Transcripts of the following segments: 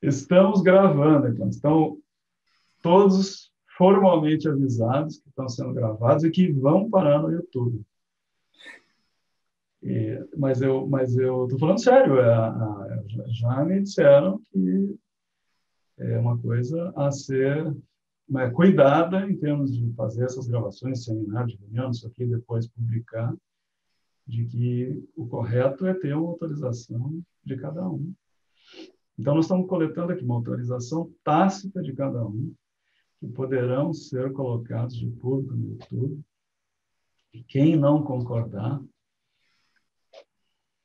Estamos gravando, então. Estão todos formalmente avisados que estão sendo gravados e que vão parar no YouTube. Mas eu estou falando sério. Já me disseram que é uma coisa a ser cuidada em termos de fazer essas gravações, seminários, reuniões, isso aqui, depois publicar, de que o correto é ter uma autorização de cada um. Então, nós estamos coletando aqui uma autorização tácita de cada um, que poderão ser colocados de público no YouTube. E quem não concordar,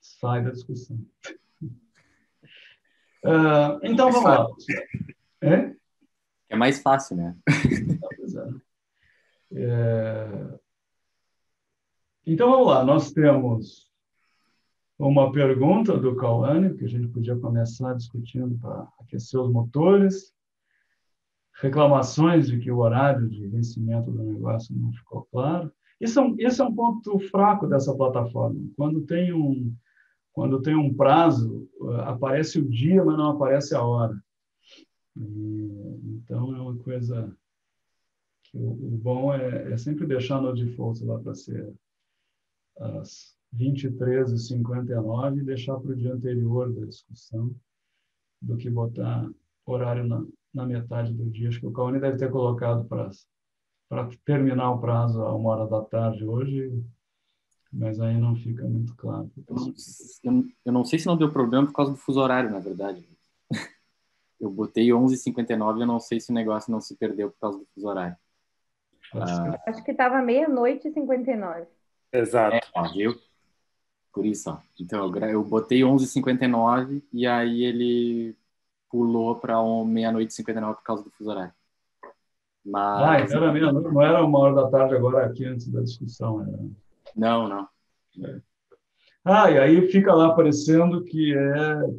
sai da discussão. Então, vamos lá. É mais fácil, né? Pois Então, vamos lá. Nós temos uma pergunta do Cauane, que a gente podia começar discutindo para aquecer os motores. Reclamações de que o horário de vencimento do negócio não ficou claro. Esse é um ponto fraco dessa plataforma. Quando tem um prazo, aparece o dia, mas não aparece a hora. Então, é uma coisa que o bom é sempre deixar no default lá para ser às 23h59 e deixar para o dia anterior da discussão, do que botar horário na metade do dia. Acho que o Cauane deve ter colocado para terminar o prazo a 1h hoje, mas aí não fica muito claro. Eu não sei se não deu problema por causa do fuso horário, na verdade. Eu botei 11h59 e eu não sei se o negócio não se perdeu por causa do fuso horário. Acho que estava 00:59. Exato. Viu? Por isso, ó. Então, eu botei 11h59 e aí ele pulou para 00:59 por causa do fuso horário. Mas... era meia-noite, não era 1h agora aqui antes da discussão. Era... Não. E aí fica lá aparecendo que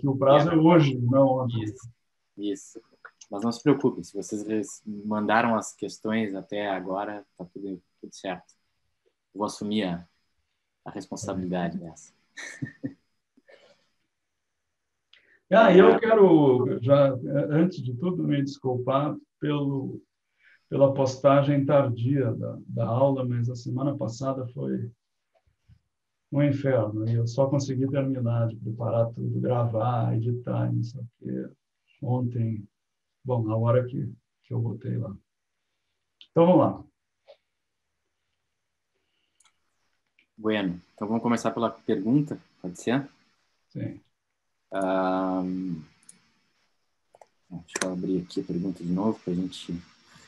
o prazo é hoje, não ontem. Isso. Mas não se preocupem, se vocês mandaram as questões até agora, está tudo certo. Eu vou assumir a responsabilidade dessa. Eu quero, já antes de tudo, me desculpar pela postagem tardia da aula, mas a semana passada foi um inferno. E eu só consegui terminar de preparar tudo, gravar, editar, não sei o quê. Ontem, na hora que eu botei lá. Então, vamos lá. Bueno, então vamos começar pela pergunta, pode ser? Sim. Deixa eu abrir aqui a pergunta de novo para a gente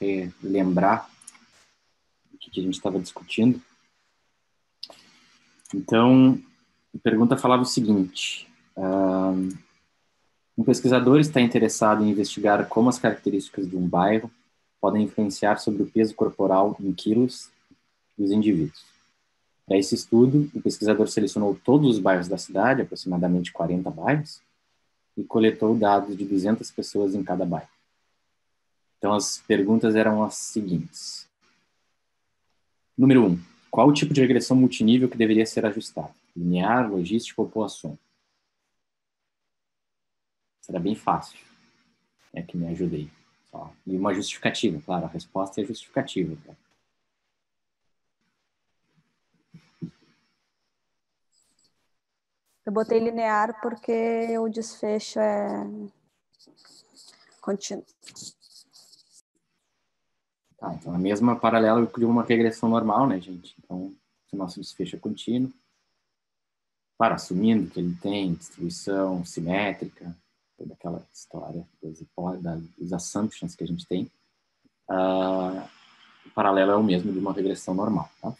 relembrar o que a gente estava discutindo. Então, a pergunta falava o seguinte: um pesquisador está interessado em investigar como as características de um bairro podem influenciar sobre o peso corporal em quilos dos indivíduos. Para esse estudo, o pesquisador selecionou todos os bairros da cidade, aproximadamente 40 bairros, e coletou dados de 200 pessoas em cada bairro. Então, as perguntas eram as seguintes. Número 1. Qual o tipo de regressão multinível que deveria ser ajustado? Linear, logística ou Poisson? Será bem fácil. É que me ajudei. E uma justificativa, claro. A resposta é justificativa. Tá? Eu botei linear porque o desfecho é contínuo. Tá, então a mesma paralela de uma regressão normal, né, gente? Então, se o nosso desfecho é contínuo, claro, assumindo que ele tem distribuição simétrica, toda aquela história dos assumptions que a gente tem, o paralelo é o mesmo de uma regressão normal, tá?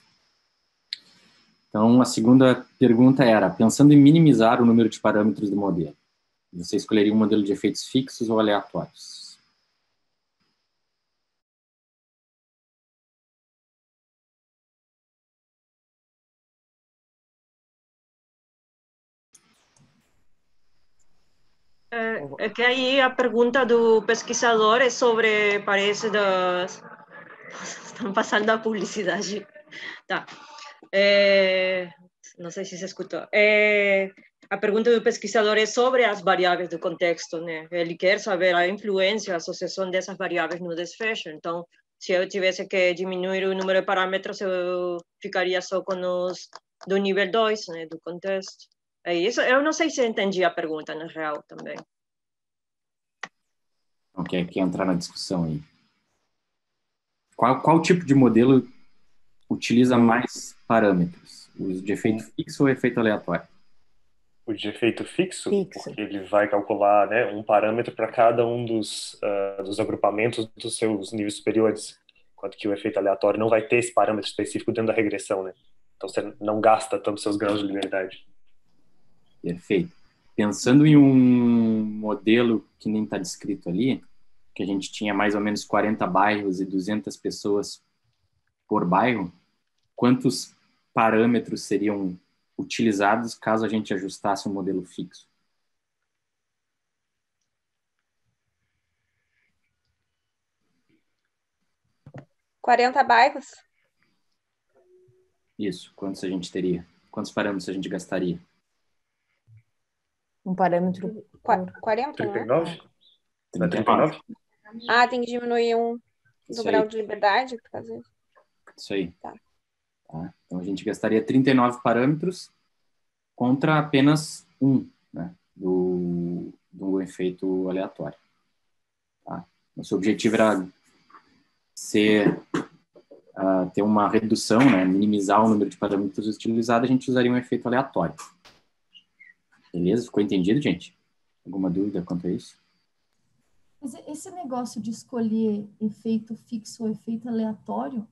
Então, a segunda pergunta era, pensando em minimizar o número de parâmetros do modelo, você escolheria um modelo de efeitos fixos ou aleatórios? É que aí a pergunta do pesquisador é sobre, parece, das... Estão passando a publicidade. Tá. Não sei se se escutou. a pergunta do pesquisador é sobre as variáveis do contexto, né? Ele quer saber a influência, a associação dessas variáveis no desfecho. Então, se eu tivesse que diminuir o número de parâmetros, eu ficaria só com os do nível 2, né, do contexto. É isso. Eu não sei se entendi a pergunta, na real, também. Ok, quer entrar na discussão aí. Qual tipo de modelo utiliza mais parâmetros? Os de efeito fixo ou efeito aleatório? O de efeito fixo, porque ele vai calcular, né, um parâmetro para cada um dos agrupamentos dos seus níveis superiores, enquanto que o efeito aleatório não vai ter esse parâmetro específico dentro da regressão, né? Então você não gasta tanto seus graus de liberdade. Perfeito. Pensando em um modelo que nem está descrito ali, que a gente tinha mais ou menos 40 bairros e 200 pessoas por bairro, quantos parâmetros seriam utilizados caso a gente ajustasse um modelo fixo? $40 bairros? Isso. Quantos a gente teria? Quantos parâmetros a gente gastaria? Um parâmetro... 40, 39? Não é 39? Ah, tem que diminuir do Isso grau aí. de liberdade, por causa disso. Isso aí. Tá. Então, a gente gastaria 39 parâmetros contra apenas um, né, do efeito aleatório. Tá? Nosso objetivo era ter uma redução, né, minimizar o número de parâmetros utilizados, a gente usaria um efeito aleatório. Beleza? Ficou entendido, gente? Alguma dúvida quanto a isso? Mas esse negócio de escolher efeito fixo ou efeito aleatório,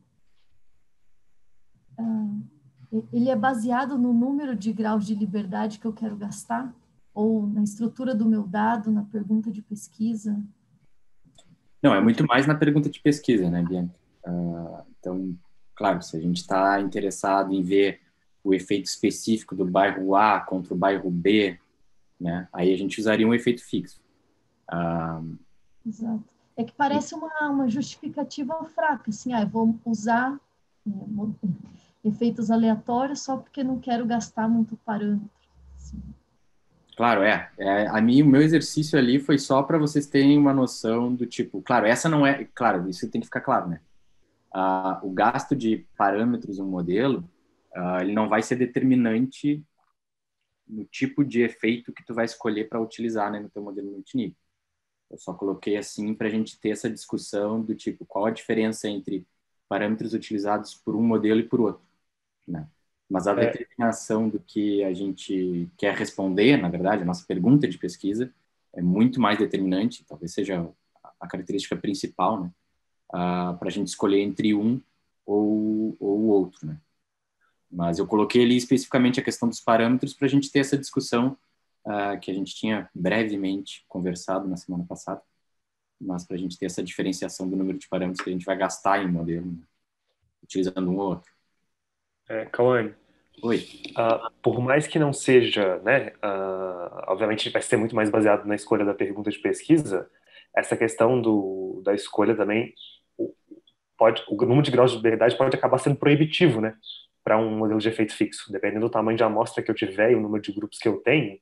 ele é baseado no número de graus de liberdade que eu quero gastar? Ou na estrutura do meu dado, na pergunta de pesquisa? Não, é muito mais na pergunta de pesquisa, né, Bianca? Então, claro, se a gente está interessado em ver o efeito específico do bairro A contra o bairro B, né, aí a gente usaria um efeito fixo. Exato. É que parece uma justificativa fraca, assim, eu vou usar efeitos aleatórios só porque não quero gastar muito parâmetro. Assim. Claro, o meu exercício ali foi só para vocês terem uma noção do tipo, claro, essa não é, claro, isso tem que ficar claro, né? O gasto de parâmetros no modelo, ele não vai ser determinante no tipo de efeito que tu vai escolher para utilizar, né, no teu modelo multinível. Eu só coloquei assim para a gente ter essa discussão do tipo, qual a diferença entre parâmetros utilizados por um modelo e por outro, né? Mas a determinação do que a gente quer responder, na verdade, a nossa pergunta de pesquisa é muito mais determinante, talvez seja a característica principal, né, para a gente escolher entre um ou o outro, né? Mas eu coloquei ali especificamente a questão dos parâmetros para a gente ter essa discussão que a gente tinha brevemente conversado na semana passada, mas para a gente ter essa diferenciação do número de parâmetros que a gente vai gastar em modelo, né, utilizando um ou outro. Cauane, oi. Por mais que não seja, né, obviamente vai ser muito mais baseado na escolha da pergunta de pesquisa, essa questão da escolha também, o número de graus de liberdade pode acabar sendo proibitivo, né, para um modelo de efeito fixo. Dependendo do tamanho de amostra que eu tiver e o número de grupos que eu tenho,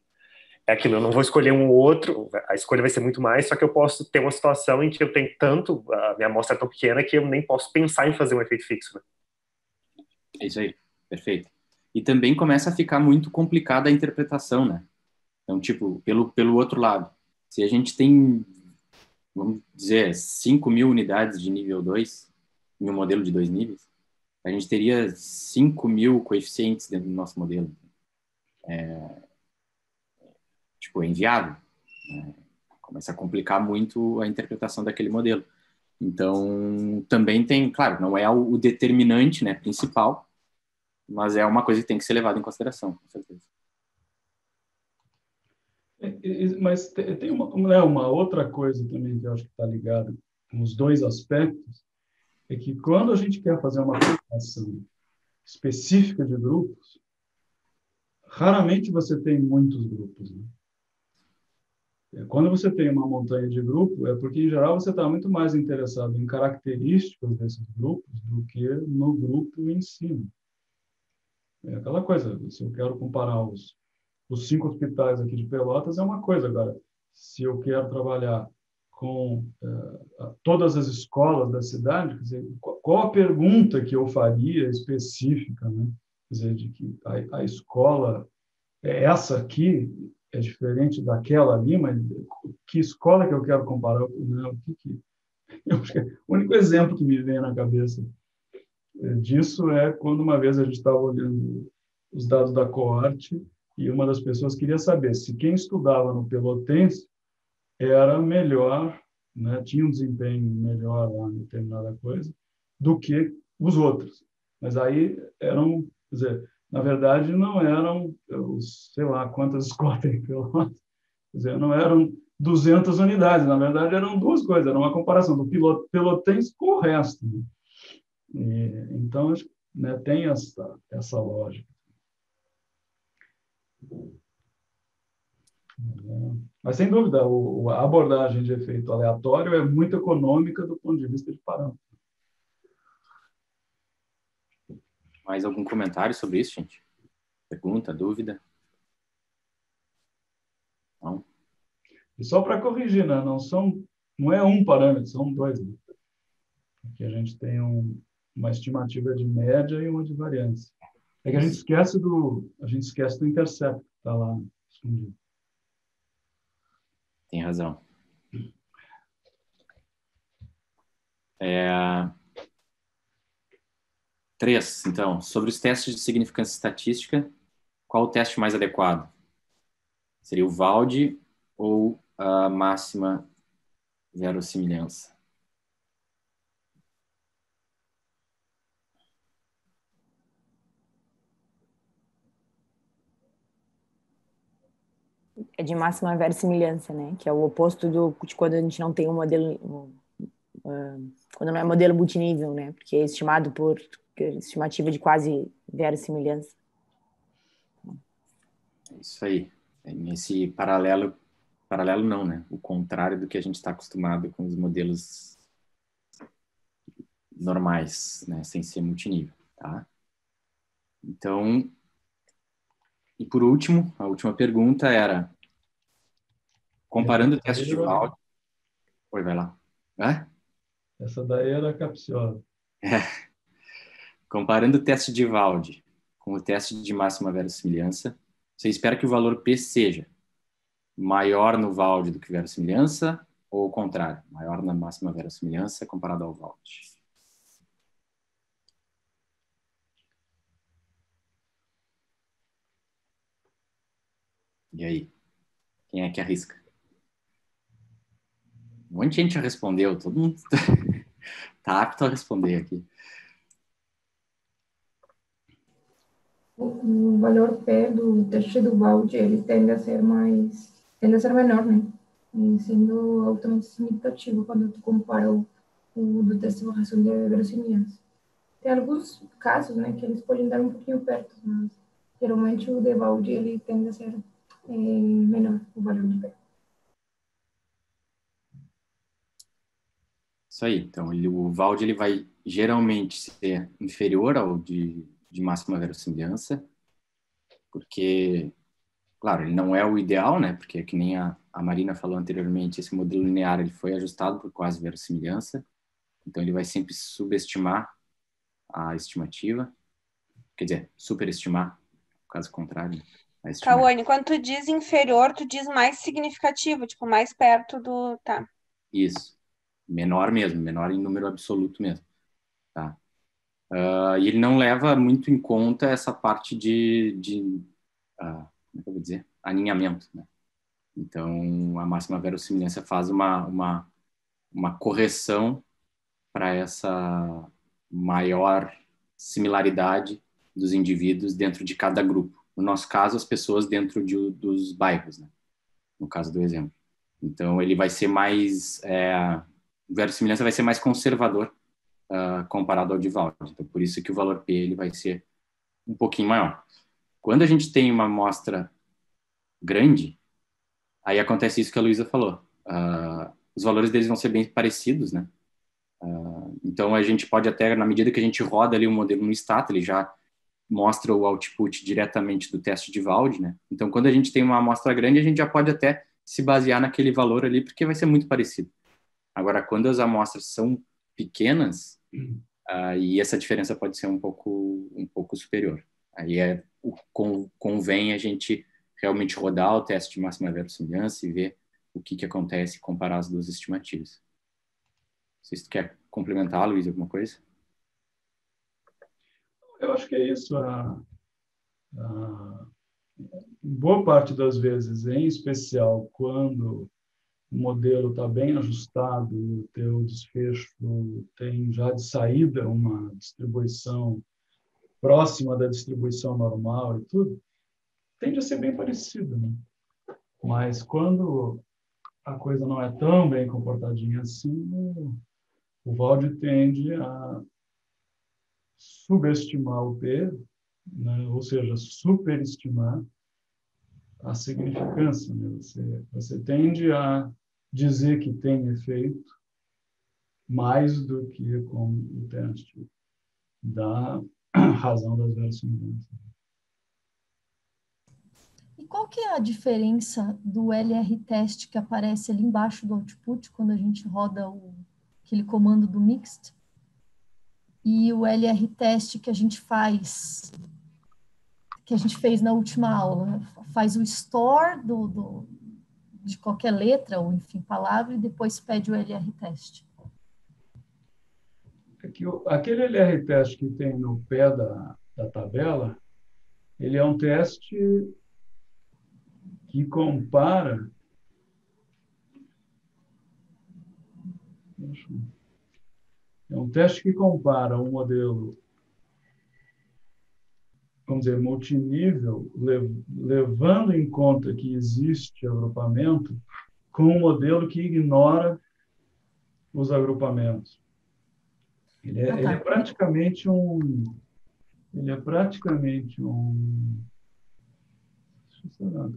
é aquilo, eu não vou escolher um ou outro, a escolha vai ser muito mais, só que eu posso ter uma situação em que eu tenho a minha amostra é tão pequena que eu nem posso pensar em fazer um efeito fixo, né? É isso aí, perfeito. E também começa a ficar muito complicada a interpretação, né? Então, tipo, pelo outro lado, se a gente tem, vamos dizer, 5.000 unidades de nível 2, em um modelo de 2 níveis, a gente teria 5.000 coeficientes dentro do nosso modelo. É inviável, né? Começa a complicar muito a interpretação daquele modelo. Então, também tem, claro, não é o determinante, né, principal, mas é uma coisa que tem que ser levada em consideração, com certeza. Mas tem uma outra coisa também que eu acho que está ligada com os dois aspectos, é que quando a gente quer fazer uma aplicação específica de grupos, raramente você tem muitos grupos, né? Quando você tem uma montanha de grupo, é porque, em geral, você está muito mais interessado em características desses grupos do que no grupo em si. É aquela coisa, se eu quero comparar os os 5 hospitais aqui de Pelotas é uma coisa. Agora, se eu quero trabalhar com todas as escolas da cidade, quer dizer, qual a pergunta que eu faria específica, né? Quer dizer, de que a escola é essa aqui, é diferente daquela ali, mas que escola que eu quero comparar? Né? Eu acho que o único exemplo que me vem na cabeça disso é quando uma vez a gente estava olhando os dados da coorte e uma das pessoas queria saber se quem estudava no Pelotense era melhor, né, tinha um desempenho melhor lá em determinada coisa, do que os outros. Mas aí eram, quer dizer, na verdade não eram, sei lá, quantas escolas tem em Pelotas, quer dizer, não eram 200 unidades, na verdade eram duas coisas, era uma comparação do Pelotense com o resto. Né? Então, né, tem essa lógica. Mas, sem dúvida, a abordagem de efeito aleatório é muito econômica do ponto de vista de parâmetro. Mais algum comentário sobre isso, gente? Pergunta, dúvida? Não? E só para corrigir, né? Não é um parâmetro, são 2. Né? Aqui a gente tem uma estimativa de média e uma de variância. É que a gente esquece do intercepto, que está lá escondido. Tem razão. 3, então, sobre os testes de significância estatística, qual o teste mais adequado? Seria o Valde ou a máxima verossimilhança? É de máxima verossimilhança, né? Que é o oposto de quando a gente não tem um modelo, quando não é modelo multinível, né? Porque é estimado por estimativa de quase verossimilhança. É isso aí. Tem esse paralelo não, né? O contrário do que a gente está acostumado com os modelos normais, né? Sem ser multinível, tá? Então, e por último, a última pergunta era, comparando o teste de Valde... Oi, vai lá. Essa daí era capciosa. Comparando o teste de Valde com o teste de máxima verossimilhança, você espera que o valor P seja maior no Valde do que verossimilhança ou o contrário, maior na máxima verossimilhança comparado ao Valde? E aí? Quem é que arrisca? Um monte de gente já respondeu, todo mundo tá apto a responder aqui. O valor P do teste do Valde, ele tende a ser menor, né? E sendo altamente significativo quando tu compara o do teste de correção de verossimilhança. Tem alguns casos, né, que eles podem dar um pouquinho perto, mas geralmente o de Valde, ele tende a ser menor, o valor de P. Isso aí. Então, o Valde ele vai geralmente ser inferior ao de máxima verossimilhança, porque, claro, ele não é o ideal, né? Porque, que nem a Marina falou anteriormente, esse modelo linear ele foi ajustado por quase verossimilhança, então ele vai sempre subestimar a estimativa, quer dizer, superestimar, no caso contrário. Cauane, quando tu diz inferior, tu diz mais significativo, tipo, mais perto do... Tá. Isso. Menor mesmo, menor em número absoluto mesmo. Tá? E ele não leva muito em conta essa parte de como é que eu vou dizer? Aninhamento, né? Então, a máxima verossimilhança faz uma correção para essa maior similaridade dos indivíduos dentro de cada grupo. No nosso caso, as pessoas dentro dos bairros, né? No caso do exemplo. Então, ele vai ser mais... verossimilhança vai ser mais conservador comparado ao de Valde. Então, por isso que o valor P ele vai ser um pouquinho maior. Quando a gente tem uma amostra grande, aí acontece isso que a Luísa falou. Os valores deles vão ser bem parecidos, né? Então, a gente pode até, na medida que a gente roda ali o modelo no Stata, ele já mostra o output diretamente do teste de Wald, né? Então, quando a gente tem uma amostra grande, a gente já pode até se basear naquele valor ali, porque vai ser muito parecido. Agora, quando as amostras são pequenas, e essa diferença pode ser um pouco superior. Aí convém a gente realmente rodar o teste de máxima verossimilhança e ver o que acontece e comparar as duas estimativas. Não sei se tu quer complementar, Luiz, alguma coisa? Eu acho que é isso. Boa parte das vezes, em especial quando o modelo está bem ajustado e o teu desfecho tem já de saída uma distribuição próxima da distribuição normal e tudo, tende a ser bem parecido, né? Mas quando a coisa não é tão bem comportadinha assim, o Wald tende a subestimar o P, né? Ou seja, superestimar a significância, né? Você tende a dizer que tem efeito mais do que com o teste da razão das verossimilhanças. E qual que é a diferença do LR-test que aparece ali embaixo do output, quando a gente roda aquele comando do Mixed, e o LR-test que a gente fez na última aula, né? Faz o store de qualquer letra, ou enfim, palavra, e depois pede o LR-test. Aquele LR-test que tem no pé da tabela, ele é um teste que compara... É um teste que compara um modelo, vamos dizer, multinível, levando em conta que existe agrupamento, com um modelo que ignora os agrupamentos. Ele é praticamente um... Deixa eu saber,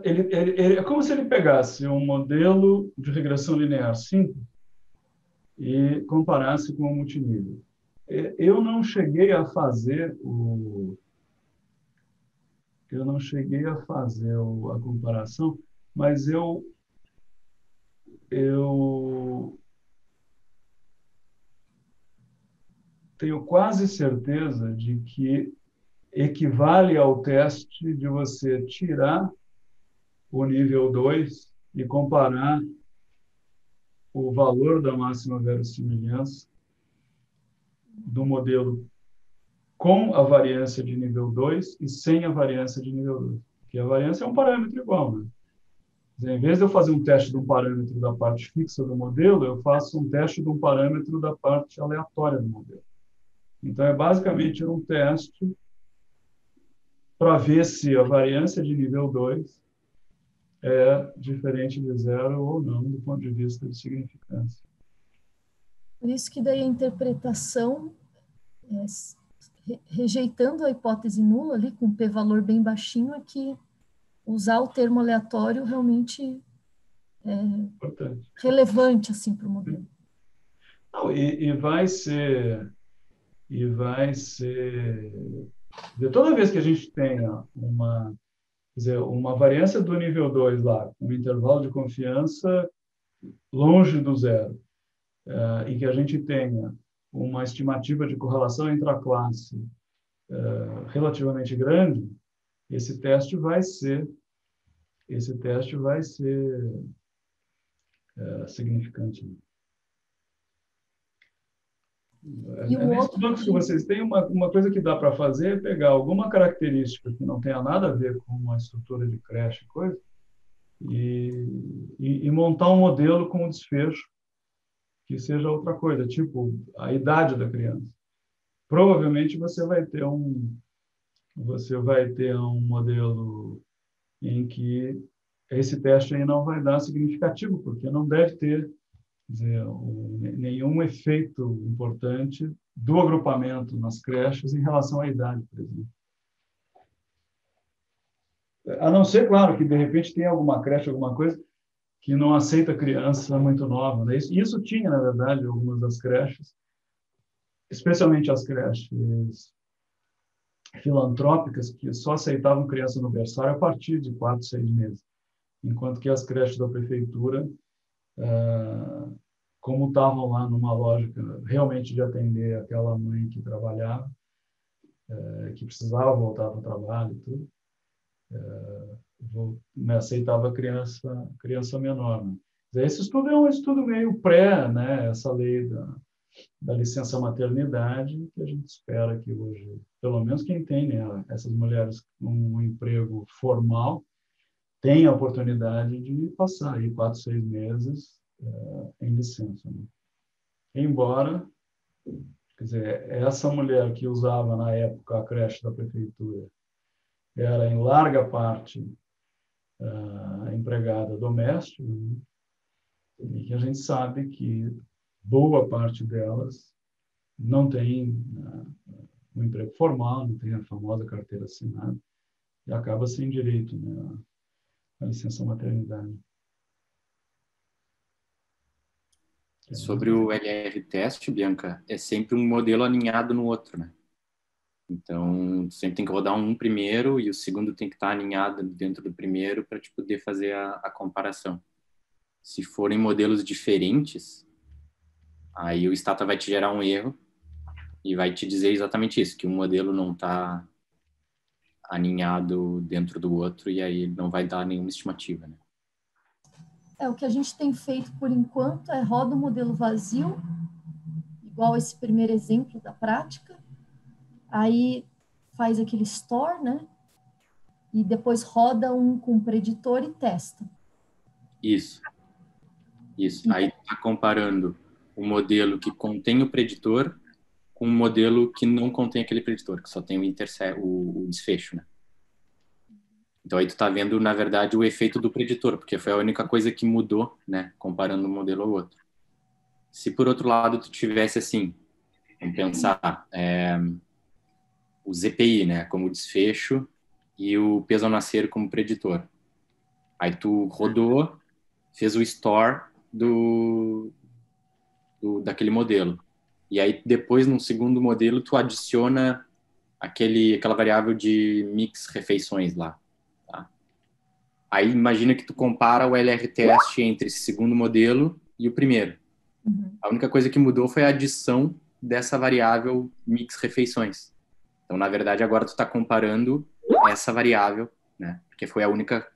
é como se ele pegasse um modelo de regressão linear simples e comparasse com o multinível. Eu não cheguei a fazer a comparação, mas eu tenho quase certeza de que equivale ao teste de você tirar o nível 2 e comparar o valor da máxima verossimilhança do modelo com a variância de nível 2 e sem a variância de nível 2. Porque a variância é um parâmetro igual, né? Em vez de eu fazer um teste de um parâmetro da parte fixa do modelo, eu faço um teste de um parâmetro da parte aleatória do modelo. Então, é basicamente um teste para ver se a variância de nível 2 é diferente de zero ou não, do ponto de vista de significância. Por isso que daí a interpretação, rejeitando a hipótese nula ali, com p-valor bem baixinho, é que usar o termo aleatório realmente é importante, relevante assim, para o modelo. Não, e vai ser... Toda vez que a gente tenha uma variância do nível 2 lá, um intervalo de confiança longe do zero, e que a gente tenha uma estimativa de correlação intraclasse relativamente grande, esse teste vai ser significante. Nesse banco que vocês têm, uma coisa que dá para fazer é pegar alguma característica que não tenha nada a ver com uma estrutura de creche e coisa, e montar um modelo com um desfecho que seja outra coisa, tipo a idade da criança. Provavelmente você vai ter um modelo em que esse teste aí não vai dar significativo, porque não deve ter, quer dizer, nenhum efeito importante do agrupamento nas creches em relação à idade, por exemplo. A não ser, claro, que de repente tem alguma creche, alguma coisa que não aceita criança muito nova, né? Isso tinha, na verdade, algumas das creches, especialmente as creches filantrópicas, que só aceitavam criança no berçário a partir de 4, 6 meses. Enquanto que as creches da prefeitura, como estavam lá numa lógica realmente de atender aquela mãe que trabalhava, que precisava voltar para o trabalho e tudo, aceitava criança menor. Né? Esse estudo é um estudo meio pré, né? Essa lei da licença maternidade, que a gente espera que hoje, pelo menos quem tem, né, essas mulheres com um emprego formal, tenha a oportunidade de passar aí 4, 6 meses em licença. Né? Embora, quer dizer, essa mulher que usava na época a creche da prefeitura era em larga parte empregada doméstica, né? E que a gente sabe que boa parte delas não tem um emprego formal, não tem a famosa carteira assinada, e acaba sem direito, né, à licença maternidade. Sobre o LR-teste, Bianca, é sempre um modelo alinhado no outro, né? Então, sempre tem que rodar um primeiro e o segundo tem que estar alinhado dentro do primeiro para te poder fazer a comparação. Se forem modelos diferentes, aí o Stata vai te gerar um erro e vai te dizer exatamente isso, que um modelo não está alinhado dentro do outro e aí não vai dar nenhuma estimativa, né? O que a gente tem feito por enquanto é roda o modelo vazio, igual esse primeiro exemplo da prática, aí faz aquele store, né? E depois roda um com preditor e testa. Isso. Aí está comparando o modelo que contém o preditor com um modelo que não contém aquele preditor, que só tem o desfecho, né? Então aí tu tá vendo, na verdade, o efeito do preditor, porque foi a única coisa que mudou, né, comparando um modelo ao outro. Se por outro lado tu tivesse assim, vamos pensar, o ZPI, né, como desfecho e o peso ao nascer como preditor. Aí tu rodou, fez o store daquele modelo. E aí depois, no segundo modelo, tu adiciona aquela variável de mix refeições lá. Tá? Aí imagina que tu compara o LR-teste entre esse segundo modelo e o primeiro. Uhum. A única coisa que mudou foi a adição dessa variável mix refeições. Então, na verdade, agora tu está comparando essa variável, né? Porque foi a única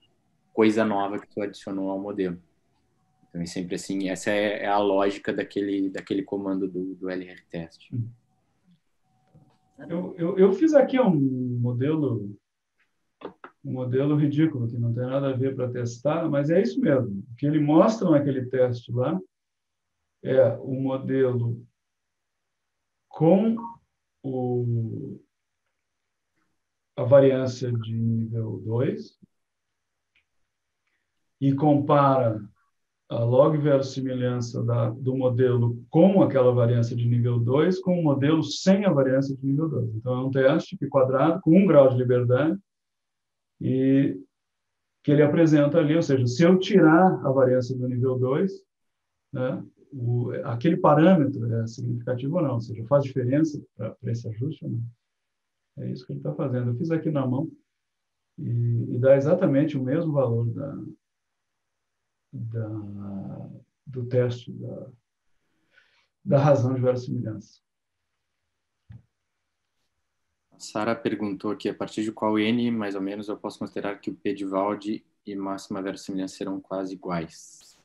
coisa nova que tu adicionou ao modelo. Então, é sempre assim, essa é a lógica daquele comando do LR-teste. Eu fiz aqui um modelo ridículo, que não tem nada a ver para testar, mas é isso mesmo. O que ele mostra naquele teste lá é o modelo com a variância de nível 2 e compara a log verossimilhança do modelo com aquela variância de nível 2 com o modelo sem a variância de nível 2. Então, é um teste pi quadrado com 1 grau de liberdade e que ele apresenta ali, ou seja, se eu tirar a variância do nível 2, né, aquele parâmetro é significativo ou não, ou seja, faz diferença para esse ajuste ou não. É isso que ele está fazendo. Eu fiz aqui na mão e dá exatamente o mesmo valor do teste da razão de verossimilhança. Sara perguntou aqui, a partir de qual N, mais ou menos, eu posso considerar que o P de Walde e máxima verossimilhança serão quase iguais?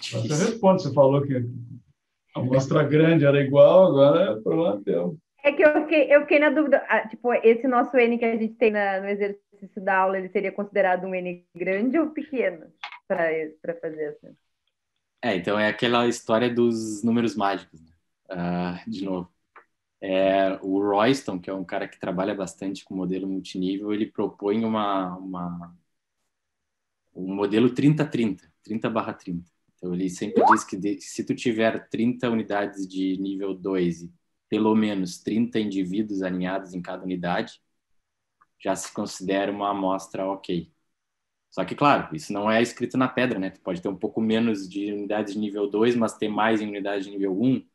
Você responde, você falou que a amostra grande era igual, agora é problema teu. É que eu fiquei na dúvida, tipo, esse nosso N que a gente tem no exercício da aula, ele seria considerado um N grande ou pequeno para fazer assim? Então é aquela história dos números mágicos, né? De novo. O Royston, que é um cara que trabalha bastante com modelo multinível, ele propõe um modelo 30-30, 30/30. Então ele sempre diz que se tu tiver 30 unidades de nível 2 e pelo menos 30 indivíduos alinhados em cada unidade, já se considera uma amostra ok. Só que, claro, isso não é escrito na pedra, né? Tu pode ter um pouco menos de unidades de nível 2, mas ter mais em unidades de nível 1,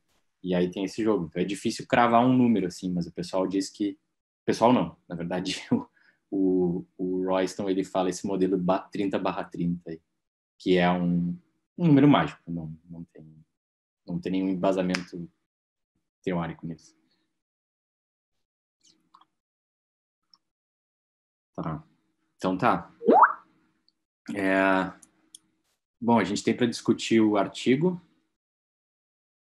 e aí tem esse jogo. Então é difícil cravar um número, assim, mas o pessoal diz que... O pessoal não, na verdade, o Royston, ele fala esse modelo 30/30, que é um número mágico, não tem nenhum embasamento teórico nisso. Tá. Então tá. Bom, a gente tem para discutir o artigo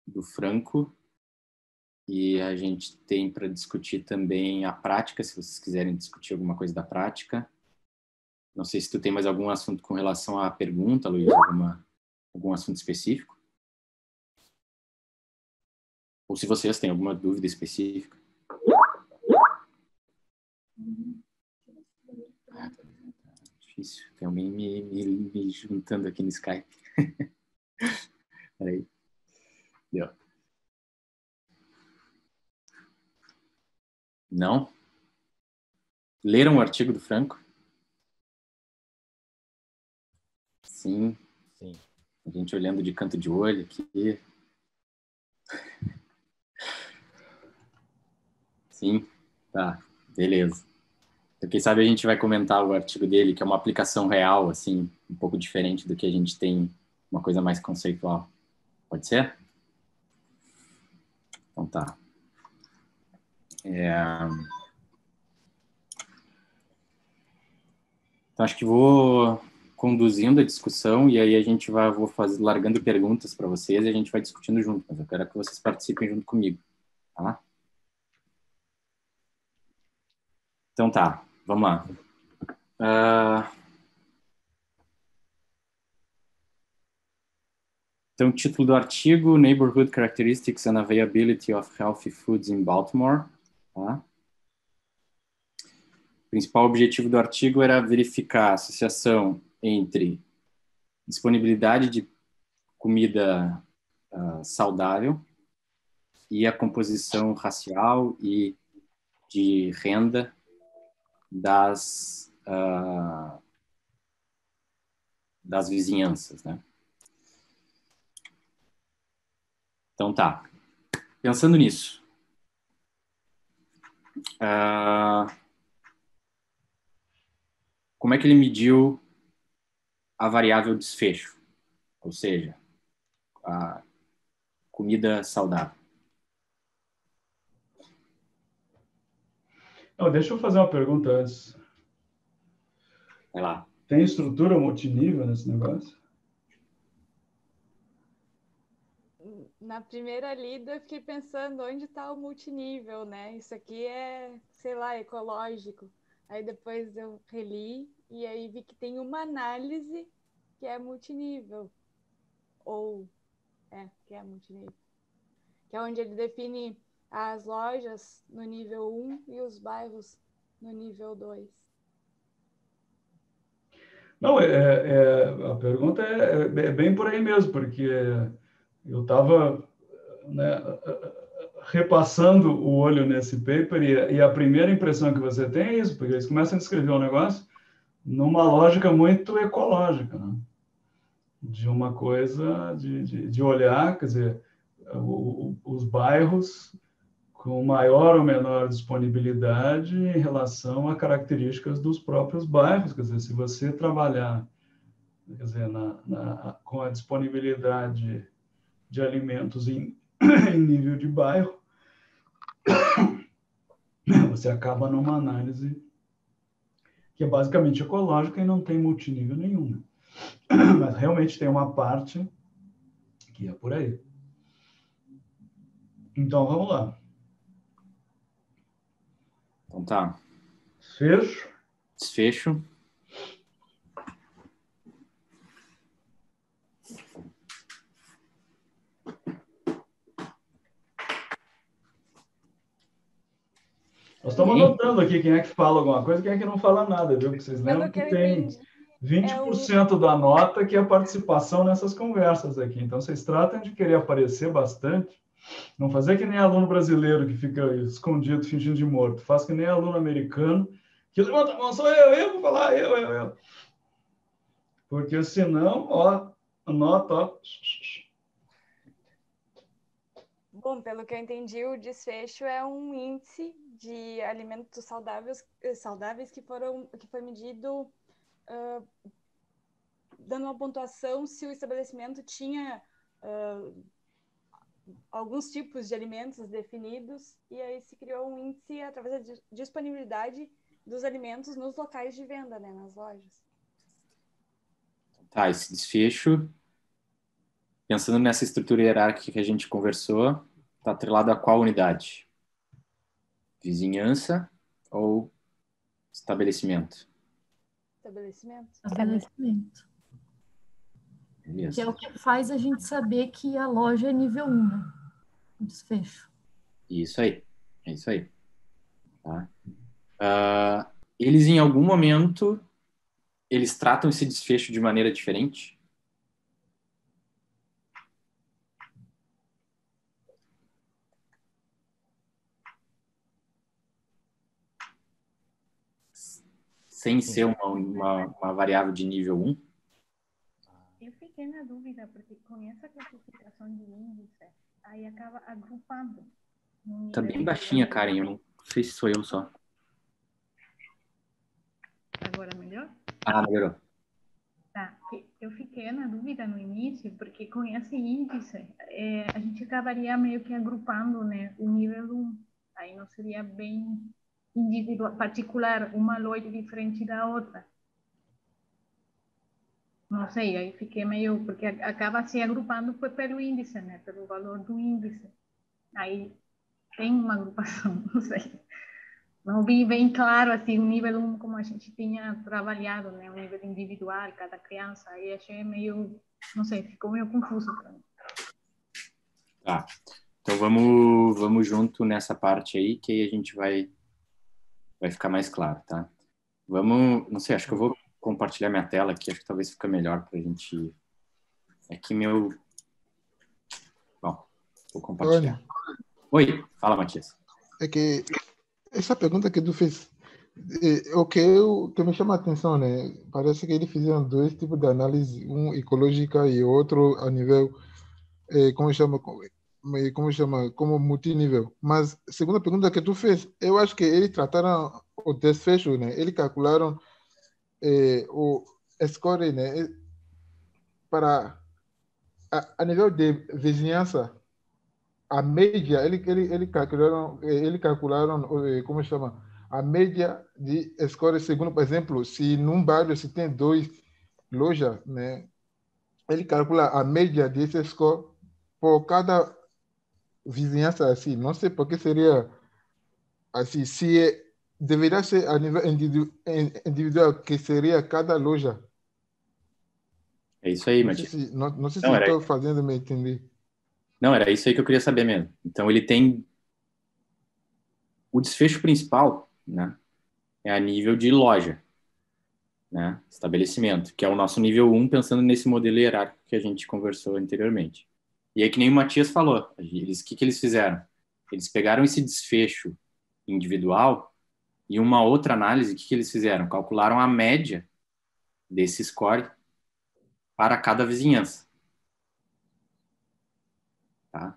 do Franco e a gente tem para discutir também a prática, se vocês quiserem discutir alguma coisa da prática. Não sei se tu tem mais algum assunto com relação à pergunta, Luiz, algum assunto específico? Ou se vocês têm alguma dúvida específica. Difícil. Tem alguém me juntando aqui no Skype. Peraí. Deu. Não? Leram o artigo do Franco? Sim. Sim. A gente olhando de canto de olho aqui. Sim? Tá. Beleza. Então, quem sabe a gente vai comentar o artigo dele, que é uma aplicação real, assim, um pouco diferente do que a gente tem, uma coisa mais conceitual. Pode ser? Então tá. Então acho que vou conduzindo a discussão e aí vou largando perguntas para vocês e a gente vai discutindo junto, mas eu quero que vocês participem junto comigo, tá? Então tá, vamos lá. Então, o título do artigo, Neighborhood Characteristics and Availability of Healthy Foods in Baltimore. Tá? O principal objetivo do artigo era verificar a associação entre disponibilidade de comida saudável e a composição racial e de renda das vizinhanças, né? Então tá. Pensando nisso, como é que ele mediu a variável desfecho? Ou seja, a comida saudável. Deixa eu fazer uma pergunta antes. Vai lá. Tem estrutura multinível nesse negócio? Na primeira lida, eu fiquei pensando onde está o multinível, né? Isso aqui é, sei lá, ecológico. Aí depois eu reli e aí vi que tem uma análise que é multinível. Que é multinível. Que é onde ele define as lojas no nível 1 e os bairros no nível 2. Não, a pergunta é bem por aí mesmo, porque eu estava, né, repassando o olho nesse paper e a primeira impressão que você tem é isso, porque eles começam a descrever um negócio numa lógica muito ecológica, né? De uma coisa de olhar, quer dizer, os bairros com maior ou menor disponibilidade em relação a características dos próprios bairros. Quer dizer, se você trabalhar, quer dizer, com a disponibilidade de alimentos em nível de bairro, você acaba numa análise que é basicamente ecológica e não tem multinível nenhum, né? Mas realmente tem uma parte que é por aí. Então, vamos lá. Então tá. Nós estamos anotando aqui quem é que fala alguma coisa e quem é que não fala nada, viu? Porque vocês lembram que tem 20% da nota que é participação nessas conversas aqui. Então, vocês tratam de querer aparecer bastante. Não fazer que nem aluno brasileiro que fica escondido, fingindo de morto. Faz que nem aluno americano que levanta a mão, sou eu vou falar, eu. Porque senão, ó, nota, ó. Bom, pelo que eu entendi, o desfecho é um índice de alimentos saudáveis que foi medido dando uma pontuação se o estabelecimento tinha alguns tipos de alimentos definidos, e aí se criou um índice através da disponibilidade dos alimentos nos locais de venda, né, nas lojas. Tá, esse desfecho, pensando nessa estrutura hierárquica que a gente conversou, está atrelado a qual unidade? Vizinhança ou estabelecimento? Estabelecimento. Beleza. Que é o que faz a gente saber que a loja é nível 1, né? O desfecho. Isso aí. É isso aí. Tá? Eles, em algum momento, eles tratam esse desfecho de maneira diferente? Sem ser uma variável de nível 1? Eu fiquei na dúvida, porque com essa classificação de índice, aí acaba agrupando. Tá bem baixinha, Karen. Eu não sei se sou eu só. Agora melhor? Ah, melhorou. Tá. Eu fiquei na dúvida no início, porque com esse índice, a gente acabaria meio que agrupando, né, o nível 1. Aí não seria bem individual, particular, uma loja diferente da outra. Não sei, aí fiquei meio... Porque acaba se agrupando pelo índice, né? Pelo valor do índice. Aí tem uma agrupação, não sei. Não vi bem claro, assim, o nível 1 como a gente tinha trabalhado, né? O nível individual, cada criança. Aí achei meio... Não sei, ficou meio confuso para mim. Tá. Então vamos junto nessa parte aí, que aí a gente vai ficar mais claro, tá? Não sei, acho que eu vou compartilhar minha tela aqui, acho que talvez fica melhor pra gente... Aqui Bom, vou compartilhar. Oi, fala, Matias. É que essa pergunta que tu fez, o que me chama a atenção, né? Parece que eles fizeram dois tipos de análise, um ecológica e outro a nível, como multinível. Mas, segundo a pergunta que tu fez, eu acho que eles trataram o desfecho, né? Eles calcularam o score, né? Para a nível de vizinhança, a média, ele calcularam, como chama? A média de score segundo, por exemplo, se num bairro se tem 2 lojas, né? Ele calcula a média desse score por cada vizinhança assim. Não sei por que seria assim, se deveria ser a nível individual, que seria cada loja. É isso aí, Matias. Não sei se estou fazendo me entender. Não, era isso aí que eu queria saber mesmo. Então, ele tem... O desfecho principal, né, é a nível de loja, né, estabelecimento, que é o nosso nível 1, pensando nesse modelo hierárquico que a gente conversou anteriormente. E aí, que nem o Matias falou, o que eles fizeram? Eles pegaram esse desfecho individual e uma outra análise, o que eles fizeram? Calcularam a média desse score para cada vizinhança. Tá?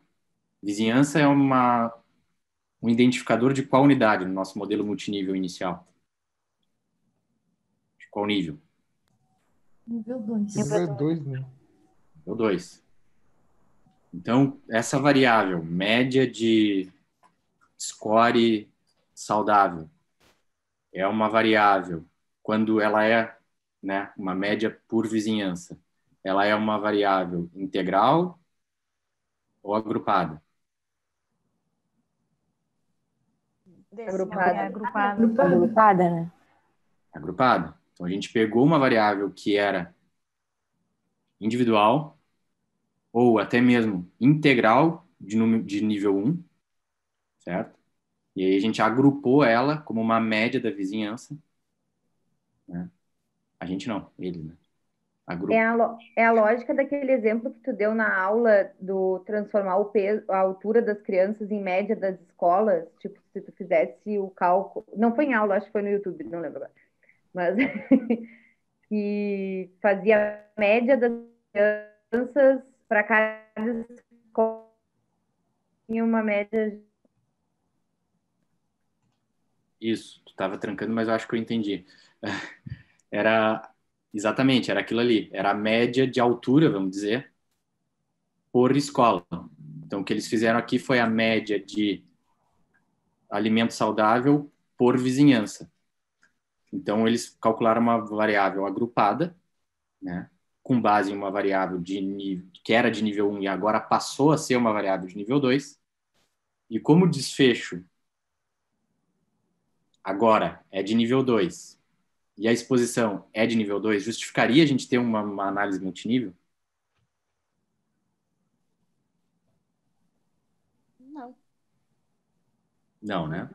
Vizinhança é um identificador de qual unidade no nosso modelo multinível inicial? De qual nível? Nível 2. Nível 2, né? Nível 2. Então, essa variável, média de score saudável, é uma variável, quando ela é, né, uma média por vizinhança, ela é uma variável integral ou agrupada? Agrupada, né? Agrupada. Então, a gente pegou uma variável que era individual ou até mesmo integral de nível 1, certo? E aí a gente agrupou ela como uma média da vizinhança, né? A gente não, ele, né? É a lógica daquele exemplo que tu deu na aula do transformar o peso, a altura das crianças em média das escolas. Tipo, se tu fizesse o cálculo. Não foi em aula, acho que foi no YouTube, não lembro agora. Mas que fazia a média das crianças para cada escola, tinha uma média. Isso, tu estava trancando, mas eu acho que eu entendi. Era exatamente, era aquilo ali, era a média de altura, vamos dizer, por escola. Então, o que eles fizeram aqui foi a média de alimento saudável por vizinhança. Então, eles calcularam uma variável agrupada, né, com base em uma variável que era de nível 1 e agora passou a ser uma variável de nível 2. E como o desfecho agora é de nível 2 e a exposição é de nível 2, justificaria a gente ter uma análise multinível? Não. Não, né?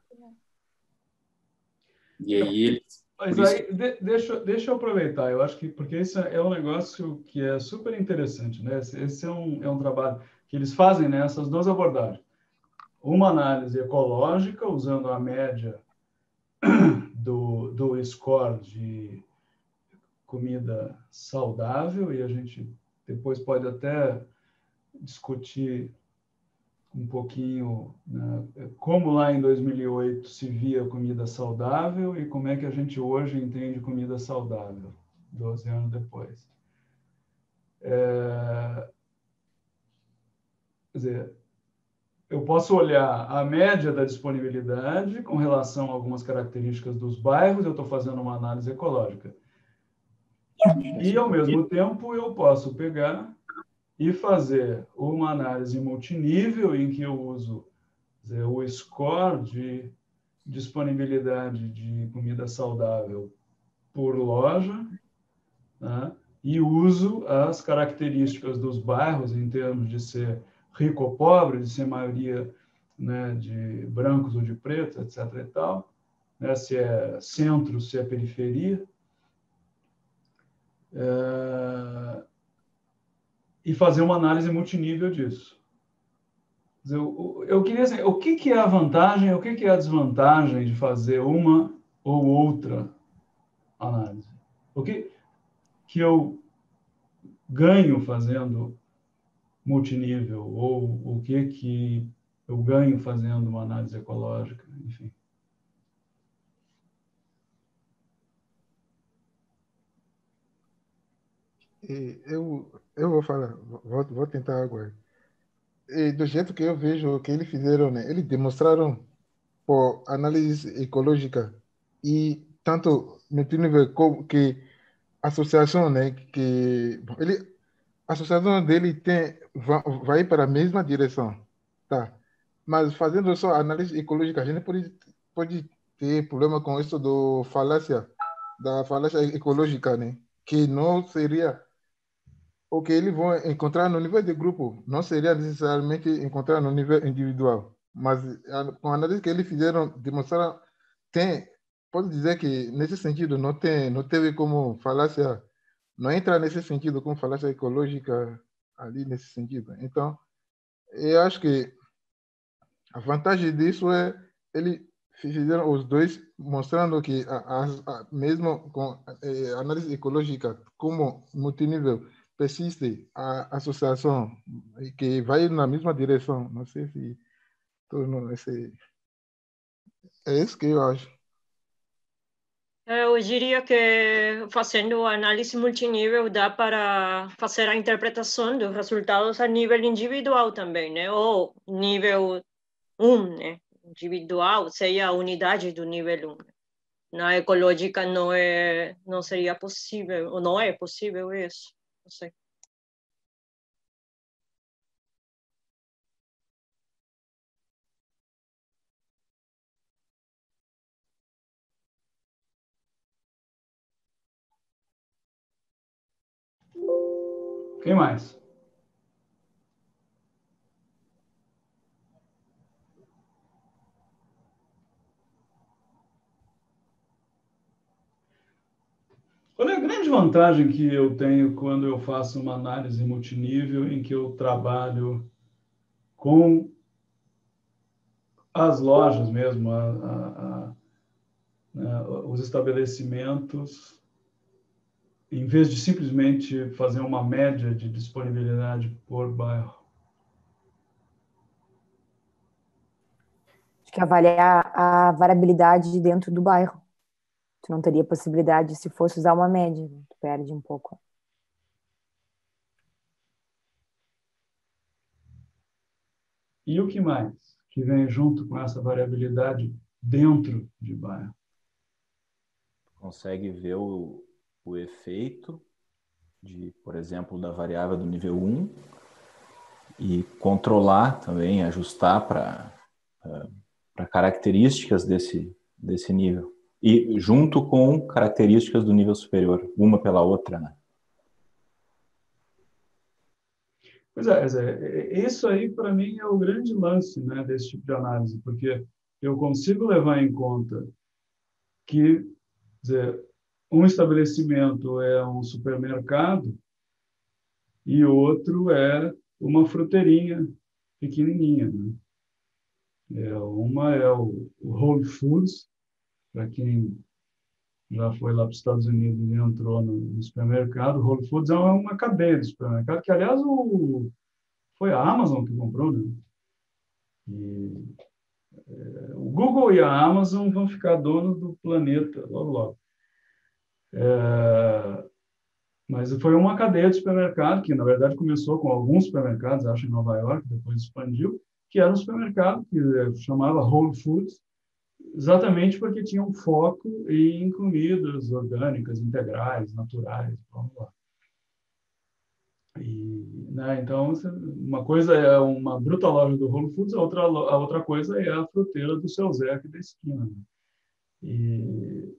E aí eles... Mas aí, deixa eu aproveitar, eu acho que, porque esse é um negócio que é super interessante, né? Esse é um trabalho que eles fazem, né, essas duas abordagens. Uma análise ecológica, usando a média do score de comida saudável, e a gente depois pode até discutir um pouquinho, né, como lá em 2008 se via comida saudável e como é que a gente hoje entende comida saudável, 12 anos depois. Quer dizer, eu posso olhar a média da disponibilidade com relação a algumas características dos bairros, eu estou fazendo uma análise ecológica. E, ao mesmo tempo, eu posso pegar e fazer uma análise multinível em que eu uso, quer dizer, o score de disponibilidade de comida saudável por loja, né? E uso as características dos bairros em termos de ser rico ou pobre, de ser maioria, né, de brancos ou de pretos, etc. e tal, né? Se é centro, se é periferia, e fazer uma análise multinível disso. Eu queria saber, o que é a vantagem, o que é a desvantagem de fazer uma ou outra análise? O que eu ganho fazendo multinível, ou o que eu ganho fazendo uma análise ecológica, enfim. Eu vou falar, vou tentar agora. E do jeito que eu vejo o que eles fizeram, né? Eles demonstraram por análise ecológica e tanto multinível como que a associação, né? Que bom, a associação dele vai para a mesma direção, tá? Mas fazendo só análise ecológica, a gente pode ter problema com isso da falácia ecológica, né? Que não seria o que eles vão encontrar no nível de grupo, não seria necessariamente encontrar no nível individual. Mas com a análise que eles fizeram, demonstraram, pode dizer que nesse sentido não teve como falácia, não entra nesse sentido como falácia ecológica ali nesse sentido. Então, eu acho que a vantagem disso é eles fizeram os dois mostrando que mesmo com análise ecológica como multinível persiste a associação que vai na mesma direção. Não sei se tornou esse é isso que eu acho. Eu diria que fazendo análise multinível dá para fazer a interpretação dos resultados a nível individual também, né? Ou nível 1, né? Individual, seria a unidade do nível 1. Na ecológica não seria possível, ou não é possível isso. Não sei. Quem mais? Olha a grande vantagem que eu tenho quando eu faço uma análise multinível em que eu trabalho com as lojas mesmo, os estabelecimentos, em vez de simplesmente fazer uma média de disponibilidade por bairro. Acho que avaliar a variabilidade dentro do bairro. Tu não teria possibilidade se fosse usar uma média, né? Tu perde um pouco. E o que mais que vem junto com essa variabilidade dentro de bairro? Consegue ver o efeito de, por exemplo, da variável do nível 1 e controlar também, ajustar para características desse nível. E junto com características do nível superior, uma pela outra, né? Pois é, isso aí para mim é o grande lance, né, desse tipo de análise, porque eu consigo levar em conta que, quer dizer, um estabelecimento é um supermercado e outro é uma fruteirinha pequenininha, né? Uma é o Whole Foods, para quem já foi lá para os Estados Unidos e entrou no supermercado. O Whole Foods é uma cadeia de supermercado, que, aliás, foi a Amazon que comprou, né? E, o Google e a Amazon vão ficar donos do planeta logo, logo. Mas foi uma cadeia de supermercado que, na verdade, começou com alguns supermercados, acho, em Nova York, depois expandiu, que era um supermercado que chamava Whole Foods, exatamente porque tinha um foco em comidas orgânicas, integrais, naturais, vamos lá. E, né, então, uma coisa é uma bruta loja do Whole Foods, a outra coisa é a fruteira do seu Zé aqui da esquina. Né? E,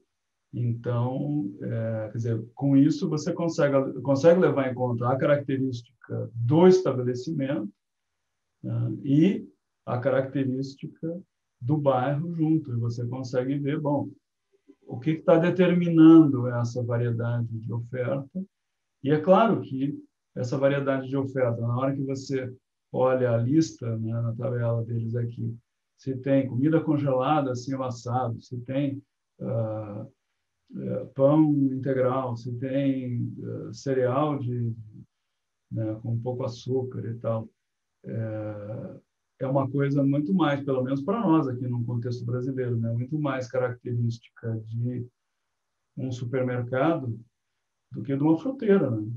então, quer dizer, com isso você consegue levar em conta a característica do estabelecimento, né, e a característica do bairro junto. E você consegue ver, bom, o que está determinando essa variedade de oferta. E é claro que essa variedade de oferta, na hora que você olha a lista, né, na tabela deles aqui, se tem comida congelada, assim, o assado, se tem pão integral, se tem cereal né, com pouco açúcar e tal, é uma coisa muito mais, pelo menos para nós aqui no contexto brasileiro, né, muito mais característica de um supermercado do que de uma fruteira, né?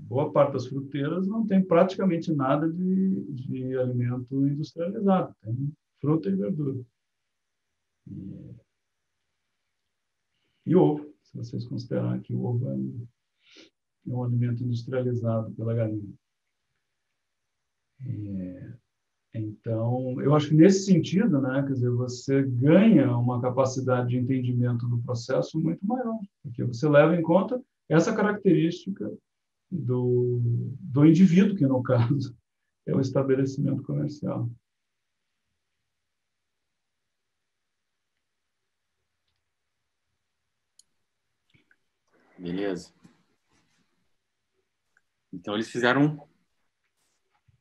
Boa parte das fruteiras não tem praticamente nada de alimento industrializado, tem fruta e verdura. E ovo, se vocês considerarem que o ovo é um alimento industrializado pela galinha. Então, eu acho que nesse sentido, né, quer dizer, você ganha uma capacidade de entendimento do processo muito maior, porque você leva em conta essa característica do indivíduo, que no caso é o estabelecimento comercial. Beleza. Então, eles fizeram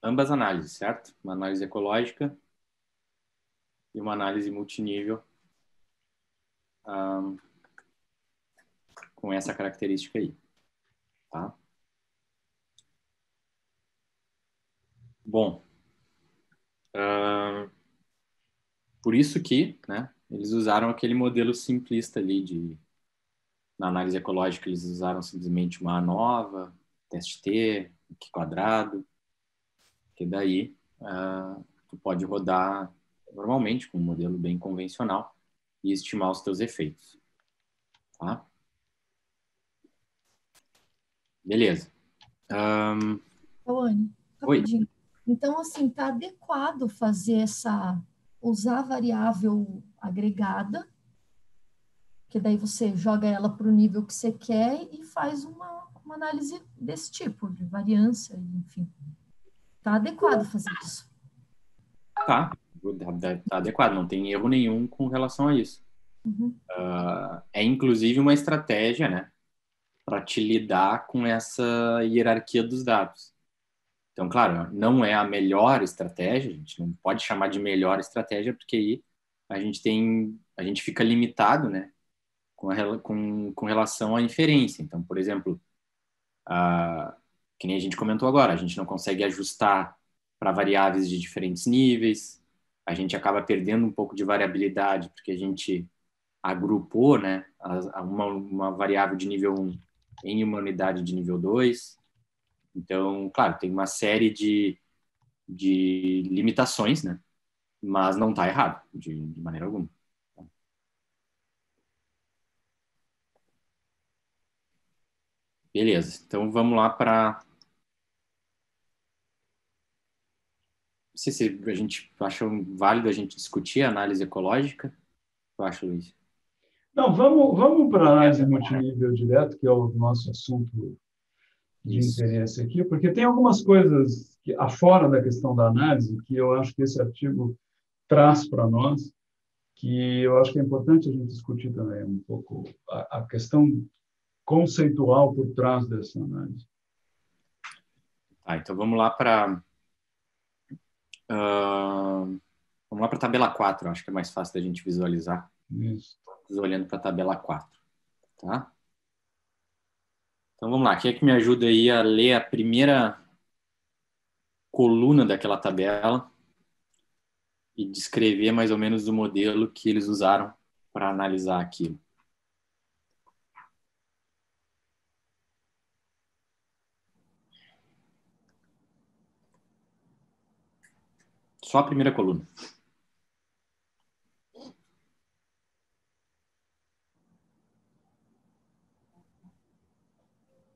ambas análises, certo? Uma análise ecológica e uma análise multinível com essa característica aí. Tá? Bom, por isso que, né, eles usaram aquele modelo simplista ali na análise ecológica, eles usaram simplesmente uma ANOVA, teste T, Q quadrado, que daí tu pode rodar normalmente com um modelo bem convencional e estimar os teus efeitos. Tá? Beleza. Anne, rapidinho. Então, assim, está adequado fazer usar a variável agregada, que daí você joga ela para o nível que você quer e faz uma análise desse tipo, de variância, enfim. Está adequado fazer isso. Tá adequado, não tem erro nenhum com relação a isso. Uhum. É inclusive uma estratégia, né, te lidar com essa hierarquia dos dados. Então, claro, não é a melhor estratégia, a gente não pode chamar de melhor estratégia, porque aí a gente fica limitado, né, com relação à inferência. Então, por exemplo, que nem a gente comentou agora, a gente não consegue ajustar para variáveis de diferentes níveis, a gente acaba perdendo um pouco de variabilidade, porque a gente agrupou, né, uma variável de nível 1 em uma unidade de nível 2. Então, claro, tem uma série de limitações, né, mas não está errado, de maneira alguma. Beleza, então vamos lá para... Não sei se a gente acha válido a gente discutir a análise ecológica. Eu acho, Luiz. Não, vamos para a análise multinível direto, que é o nosso assunto de interesse aqui, porque tem algumas coisas que, afora da questão da análise, que eu acho que esse artigo traz para nós, que eu acho que é importante a gente discutir também um pouco a questão conceitual por trás dessa análise. Então vamos lá para a tabela 4, acho que é mais fácil da gente visualizar. Isso. Olhando para a tabela 4. Tá? Então vamos lá, quem é que me ajuda aí a ler a primeira coluna daquela tabela e descrever mais ou menos o modelo que eles usaram para analisar aquilo? Só a primeira coluna.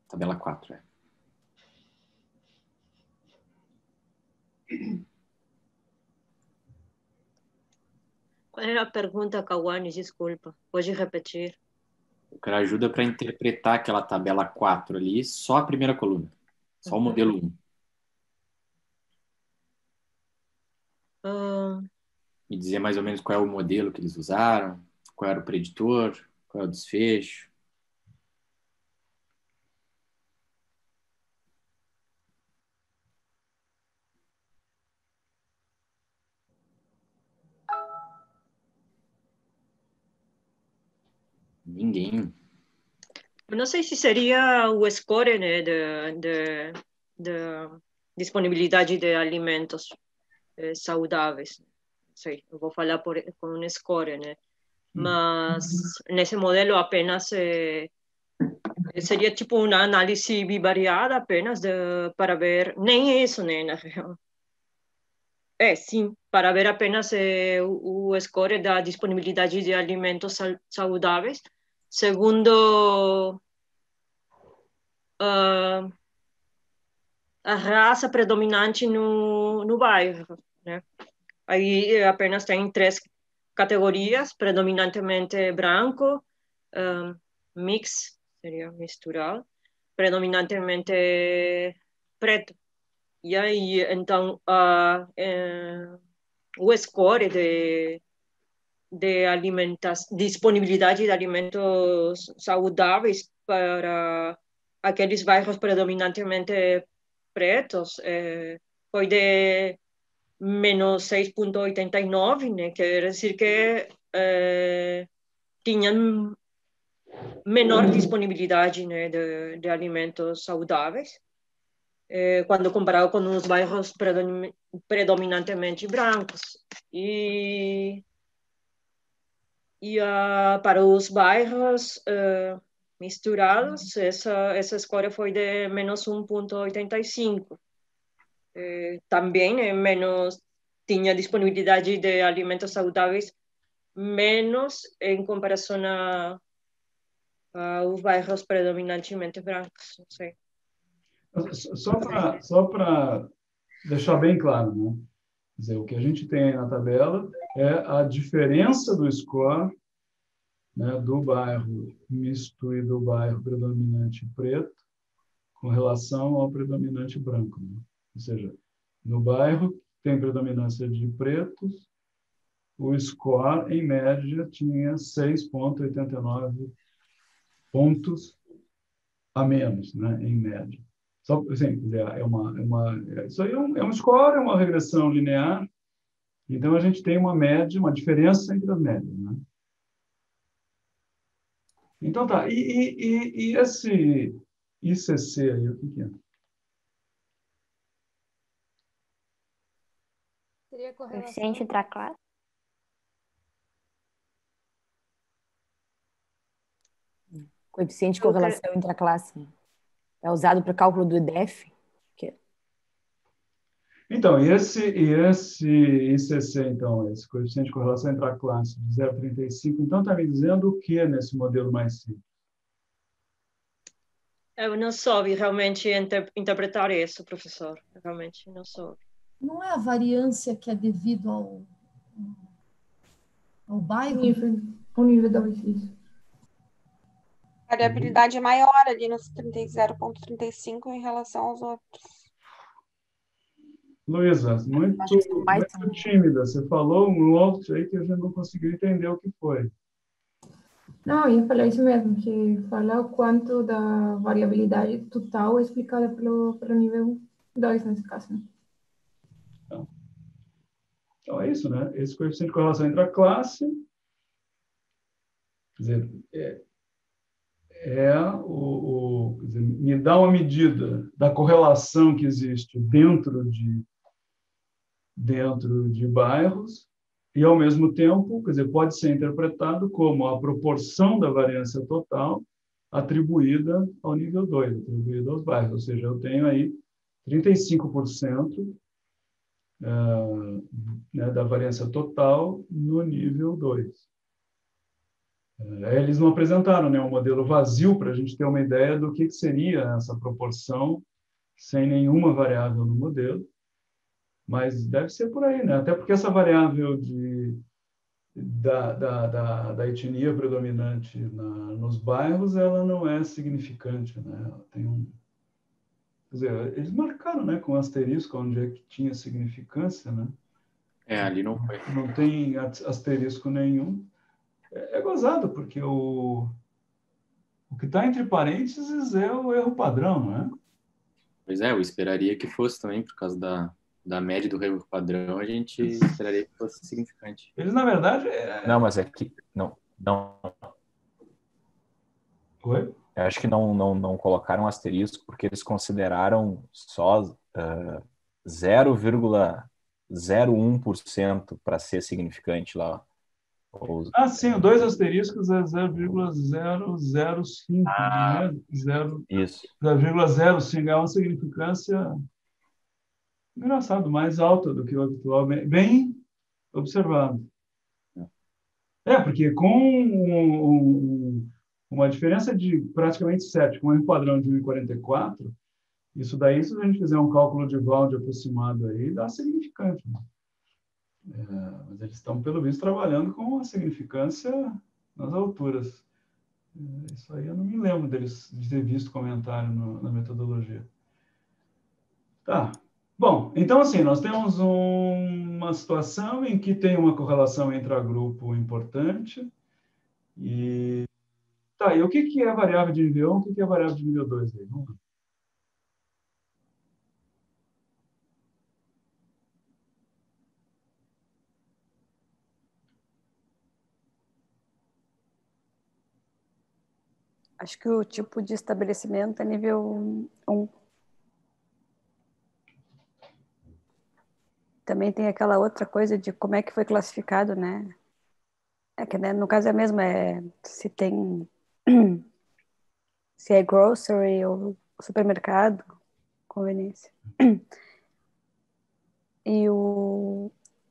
Tabela 4, é. Qual era a pergunta, Cauane? Desculpa. Pode repetir. Eu quero ajuda para interpretar aquela tabela 4 ali, só a primeira coluna. Só o modelo 1. Me dizer mais ou menos qual é o modelo que eles usaram, qual era o preditor, qual é o desfecho. Ninguém. Eu não sei se seria o score, né, de disponibilidade de alimentos saudáveis. Não sei, eu vou falar com um score, né? Mas nesse modelo apenas seria tipo uma análise bivariada apenas para ver, nem isso, né, na real. Sim, para ver apenas o score da disponibilidade de alimentos saudáveis, segundo a raça predominante no bairro, né? Aí apenas tem 3 categorias, predominantemente branco, mix, seria misturado, predominantemente preto. E aí, então, o score de disponibilidade de alimentos saudáveis para aqueles bairros predominantemente pretos foi de menos 6,89, né? Quer dizer que tinham menor disponibilidade, né, de alimentos saudáveis, quando comparado com os bairros predominantemente brancos. E para os bairros misturados, essa score foi de menos 1,85. Também tinha disponibilidade de alimentos saudáveis menos em comparação aos bairros predominantemente brancos. Não sei. Só para deixar bem claro, né? Quer dizer, o que a gente tem aí na tabela é a diferença do score, né, do bairro misto e do bairro predominante preto com relação ao predominante branco, né? Ou seja, no bairro tem predominância de pretos, o score, em média, tinha 6,89 pontos a menos, né, em média. Só, assim, isso aí é um score, é uma regressão linear. Então, a gente tem uma média, uma diferença entre as médias, né? Então, tá. E esse ICC aí, o que é? Seria correlação. Coeficiente intraclasse? Coeficiente de correlação intraclasse. É usado para cálculo do IDEF? Então, esse ICC, então, esse coeficiente de correlação intraclasse de 0,35, então está me dizendo o que nesse modelo mais simples? Eu não soube realmente interpretar isso, professor. Eu realmente não soube. Não é a variância que é devido ao bairro? O nível 2, isso. A variabilidade é maior ali nos 0,35 em relação aos outros. Luísa, muito tímida. Você falou um outro aí que eu já não consegui entender o que foi. Não, eu ia falar isso mesmo, que fala o quanto da variabilidade total é explicada pelo nível 2, nesse caso. Né? Então, é isso, né? Esse coeficiente de correlação entre a classe, quer dizer, quer dizer, me dá uma medida da correlação que existe dentro de bairros e, ao mesmo tempo, quer dizer, pode ser interpretado como a proporção da variância total atribuída ao nível 2, atribuída aos bairros. Ou seja, eu tenho aí 35% né, da variância total no nível 2. Eles não apresentaram, né, um modelo vazio para a gente ter uma ideia do que seria essa proporção sem nenhuma variável no modelo, mas deve ser por aí, né? Até porque essa variável da etnia predominante nos bairros, ela não é significante, né? Ela tem quer dizer, eles marcaram, né, com asterisco onde é que tinha significância, né? Ali não foi. Não tem asterisco nenhum. É gozado, porque o que está entre parênteses é o erro padrão, não é? Pois é, eu esperaria que fosse também, por causa da média do erro padrão, a gente esperaria que fosse significante. Eles, na verdade... Não, mas é que... Não. Oi? Eu acho que não colocaram asterisco, porque eles consideraram só 0,01% para ser significante lá. Sim, o 2 asteriscos é 0,005, né? Isso. 0,05 é uma significância, engraçado, mais alta do que o habitual, bem observado. Porque com uma diferença de praticamente 7, com um padrão de 1,44, isso daí, se a gente fizer um cálculo de Valde aproximado aí, dá significante. Né? Mas eles estão, pelo visto, trabalhando com a significância nas alturas. Isso aí eu não me lembro deles de ter visto comentário na metodologia. Tá. Bom, então assim, nós temos uma situação em que tem uma correlação intragrupo importante. E o que é a variável de nível 1, o que é a variável de nível 2 aí? Vamos lá. Acho que o tipo de estabelecimento é nível 1. Também tem aquela outra coisa de como é que foi classificado, né? Que, né, no caso é mesmo, se tem... se é grocery ou supermercado, conveniência. E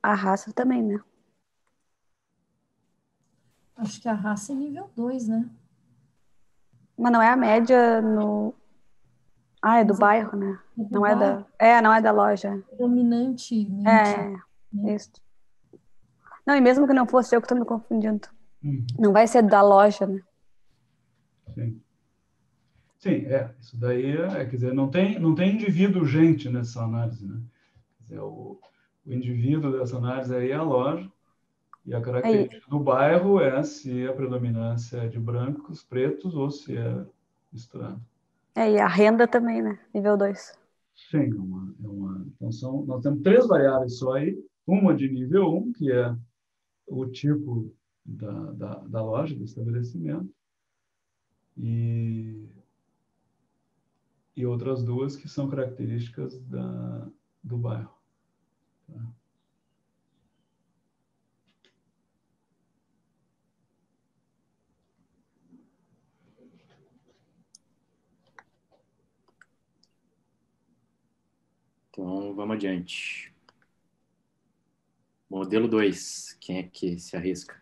a raça também, né? Acho que a raça é nível 2, né? Mas não é a média no... é do bairro, né? Não é da loja. Dominantemente. Isso. Não, e mesmo que não fosse eu que estou me confundindo. Não vai ser da loja, né? Sim, isso daí quer dizer, não tem indivíduo gente nessa análise, né? Quer dizer, o indivíduo dessa análise aí é a loja, e a característica do bairro é se a predominância é de brancos, pretos, ou se é misturado. E a renda também, né? Nível 2. Sim, então nós temos 3 variáveis só aí. Uma de nível 1, que é o tipo da loja, do estabelecimento, e outras 2 que são características do bairro. Tá? Então, vamos adiante. Modelo 2. Quem é que se arrisca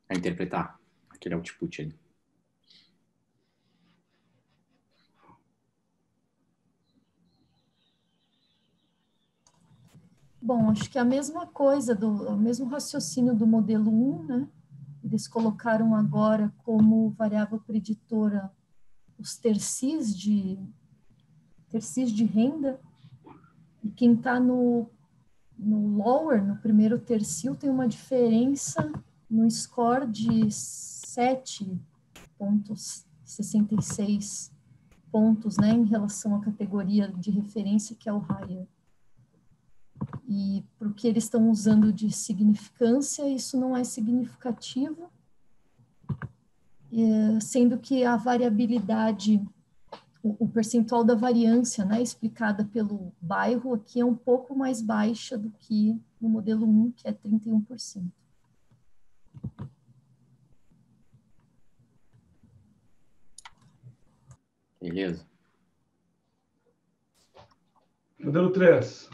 a interpretar aquele output ali? Bom, acho que é a mesma coisa, o mesmo raciocínio do modelo 1, né? Eles colocaram agora como variável preditora os tercis de renda, e quem está no lower, no primeiro tercio, tem uma diferença no score de 7,66 pontos, né, em relação à categoria de referência, que é o higher. E para o que eles estão usando de significância, isso não é significativo, sendo que a variabilidade, o percentual da variância, né, explicada pelo bairro, aqui é um pouco mais baixa do que no modelo 1, que é 31%. Beleza. Modelo 3.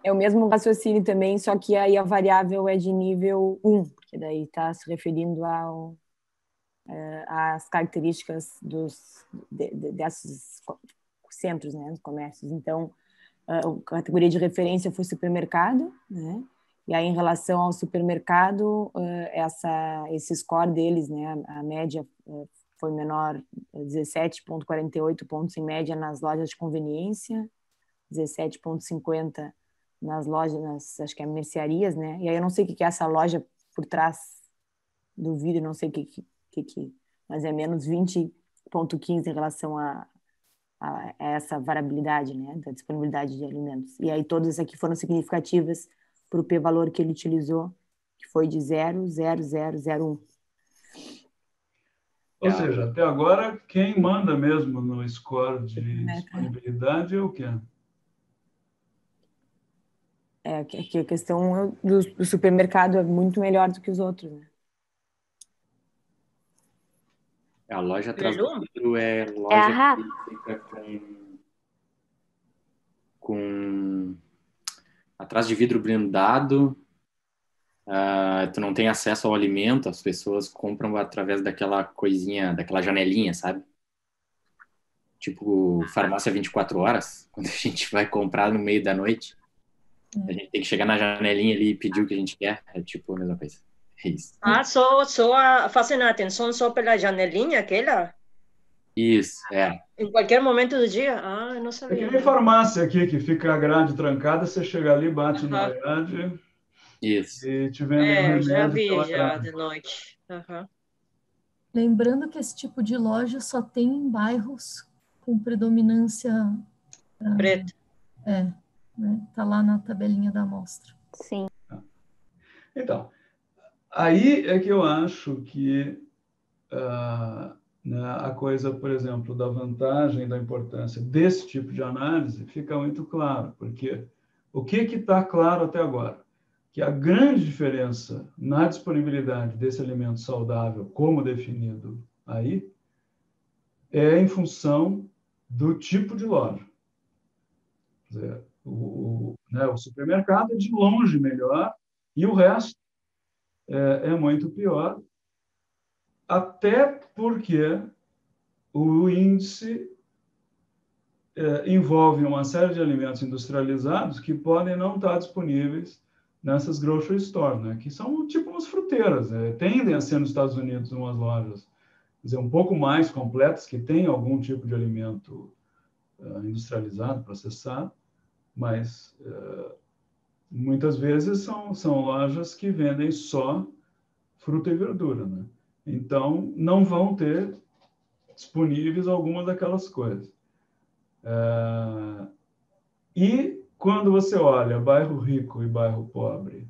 É o mesmo raciocínio também, só que aí a variável é de nível 1, porque daí está se referindo às características desses centros, né, dos comércios. Então, a categoria de referência foi supermercado, né, e aí em relação ao supermercado, esse score deles, né, a média foi menor, 17,48 pontos em média nas lojas de conveniência, 17,50 nas lojas, acho que é mercearias, né? E aí eu não sei o que é essa loja por trás do vidro, não sei o que mas é menos 20,15 em relação a essa variabilidade, né, da disponibilidade de alimentos. E aí todas aqui foram significativas para o p-valor que ele utilizou, que foi de 0,0001. Ou seja, até agora, quem manda mesmo no score de disponibilidade é o quê? Que a questão do supermercado é muito melhor do que os outros, né? A loja atrás do vidro é loja que fica com atrás de vidro blindado. Tu não tem acesso ao alimento, as pessoas compram através daquela coisinha, daquela janelinha, sabe? Tipo farmácia 24 horas, quando a gente vai comprar no meio da noite, a gente tem que chegar na janelinha ali e pedir o que a gente quer, é tipo a mesma coisa. É isso. Fazem a atenção só pela janelinha aquela? Isso, Em qualquer momento do dia? Eu não sabia. É que nem farmácia aqui, que fica a grade trancada, você chega ali, bate na grade... Isso. E te vendem um remédio já vi, pela já, grade. de noite. Lembrando que esse tipo de loja só tem em bairros com predominância... preta. Né? Tá lá na tabelinha da amostra. Sim. Então, aí é que eu acho que a coisa, por exemplo, da vantagem, da importância desse tipo de análise fica muito claro, porque o que está claro até agora? Que a grande diferença na disponibilidade desse alimento saudável, como definido aí, é em função do tipo de loja. Quer dizer, o supermercado é de longe melhor e o resto é muito pior, até porque o índice envolve uma série de alimentos industrializados que podem não estar disponíveis nessas grocery stores, né? Que são tipo umas fruteiras, tendem a ser nos Estados Unidos umas lojas dizer, um pouco mais completas, que têm algum tipo de alimento industrializado, processado, mas muitas vezes são lojas que vendem só fruta e verdura, né? Então, não vão ter disponíveis algumas daquelas coisas. E quando você olha bairro rico e bairro pobre,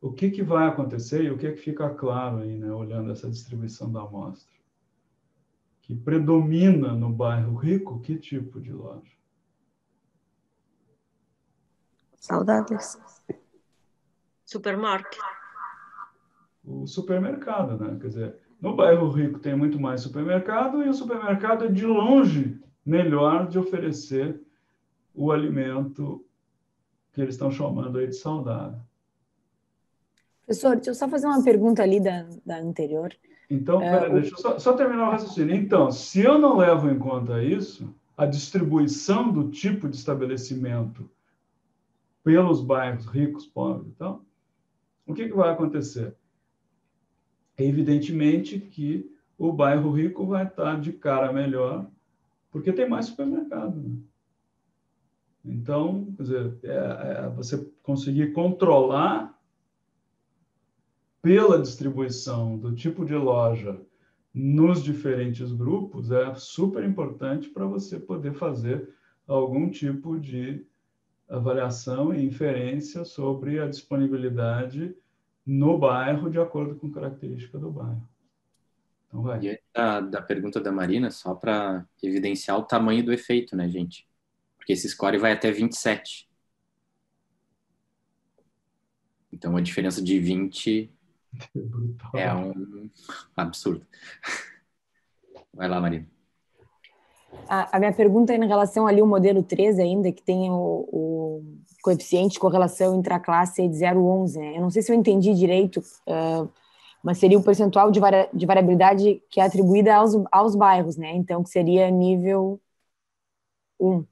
o que vai acontecer e o que fica claro aí, né, olhando essa distribuição da amostra? Que predomina no bairro rico que tipo de loja? Saudáveis. Supermarket. O supermercado, né? Quer dizer, no bairro rico tem muito mais supermercado e o supermercado é de longe melhor de oferecer o alimento que eles estão chamando aí de saudável. Professor, deixa eu só fazer uma pergunta ali da anterior. Então, deixa eu só terminar o raciocínio. Então, se eu não levo em conta isso, a distribuição do tipo de estabelecimento pelos bairros ricos, pobres, então, o que vai acontecer? Evidentemente que o bairro rico vai estar de cara melhor, porque tem mais supermercado, né? Então, quer dizer, você conseguir controlar pela distribuição do tipo de loja nos diferentes grupos é super importante para você poder fazer algum tipo de avaliação e inferência sobre a disponibilidade no bairro de acordo com a característica do bairro. Então, vai. E da pergunta da Marina, só para evidenciar o tamanho do efeito, né, gente? Porque esse score vai até 27. Então, a diferença de 20 é um absurdo. Vai lá, Marina. A minha pergunta é em relação ali ao modelo 3 ainda, que tem o coeficiente de correlação intraclasse de 0,11, né? Eu não sei se eu entendi direito, mas seria o percentual de variabilidade que é atribuída aos bairros, né? Então, que seria nível 1.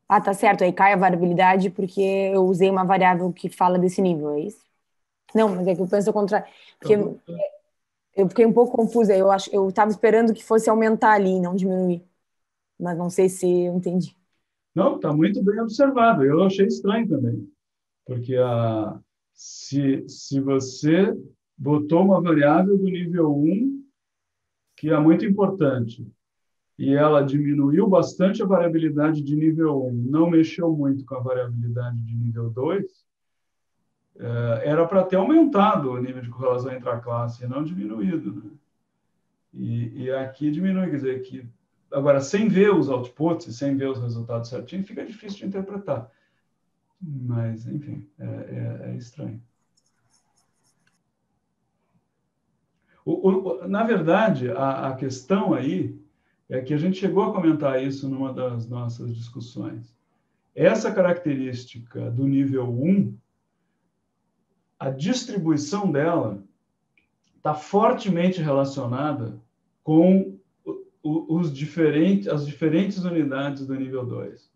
Ah, tá certo, aí cai a variabilidade porque eu usei uma variável que fala desse nível, é isso? Não, mas é que eu penso ao contrário, porque eu fiquei um pouco confusa, eu estava esperando que fosse aumentar ali, não diminuir, mas não sei se eu entendi. Não, está muito bem observado, eu achei estranho também, porque se você botou uma variável do nível 1, que é muito importante, e ela diminuiu bastante a variabilidade de nível 1, não mexeu muito com a variabilidade de nível 2, era para ter aumentado o nível de correlação intraclasse e não diminuído, né? E aqui diminui, quer dizer, que agora, sem ver os outputs, sem ver os resultados certinhos, fica difícil de interpretar. Mas, enfim, é estranho. Na verdade, a questão aí é que a gente chegou a comentar isso numa das nossas discussões. Essa característica do nível 1, a distribuição dela está fortemente relacionada com as diferentes unidades do nível 2. Quer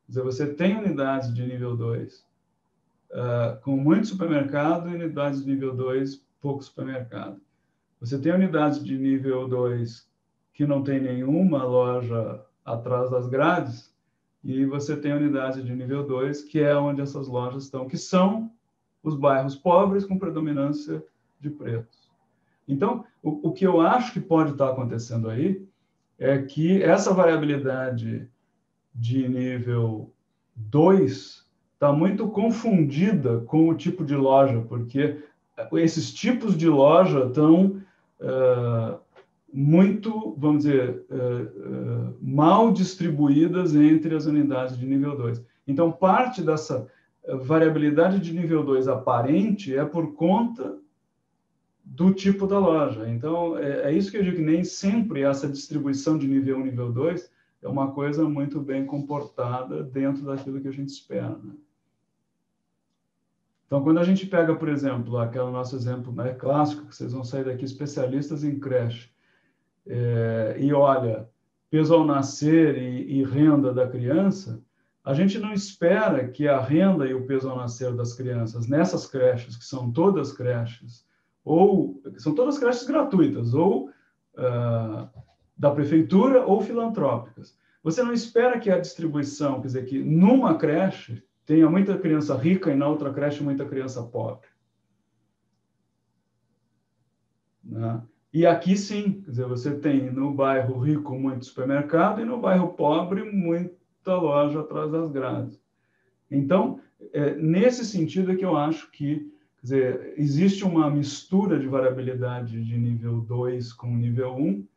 dizer, você tem unidades de nível 2 com muito supermercado e unidades de nível 2 pouco supermercado. Você tem unidades de nível 2 que não tem nenhuma loja atrás das grades, e você tem unidades de nível 2, que é onde essas lojas estão, que são os bairros pobres com predominância de pretos. Então, o que eu acho que pode estar acontecendo aí é que essa variabilidade de nível 2 está muito confundida com o tipo de loja, porque esses tipos de loja estão muito, vamos dizer, mal distribuídas entre as unidades de nível 2. Então, parte dessa variabilidade de nível 2 aparente é por conta do tipo da loja. Então, é isso que eu digo, que nem sempre essa distribuição de nível 1 e nível 2 é uma coisa muito bem comportada dentro daquilo que a gente espera, né? Então, quando a gente pega, por exemplo, aquele nosso exemplo, né, clássico, que vocês vão sair daqui especialistas em creche, e olha, peso ao nascer e renda da criança, a gente não espera que a renda e o peso ao nascer das crianças nessas creches, que são todas creches, ou são todas creches gratuitas, ou da prefeitura ou filantrópicas. Você não espera que a distribuição, quer dizer, que numa creche tenha muita criança rica e na outra creche muita criança pobre. Né? E aqui sim, quer dizer, você tem no bairro rico muito supermercado e no bairro pobre muita loja atrás das grades. Então, nesse sentido é que eu acho que, quer dizer, existe uma mistura de variabilidade de nível 2 com nível 1,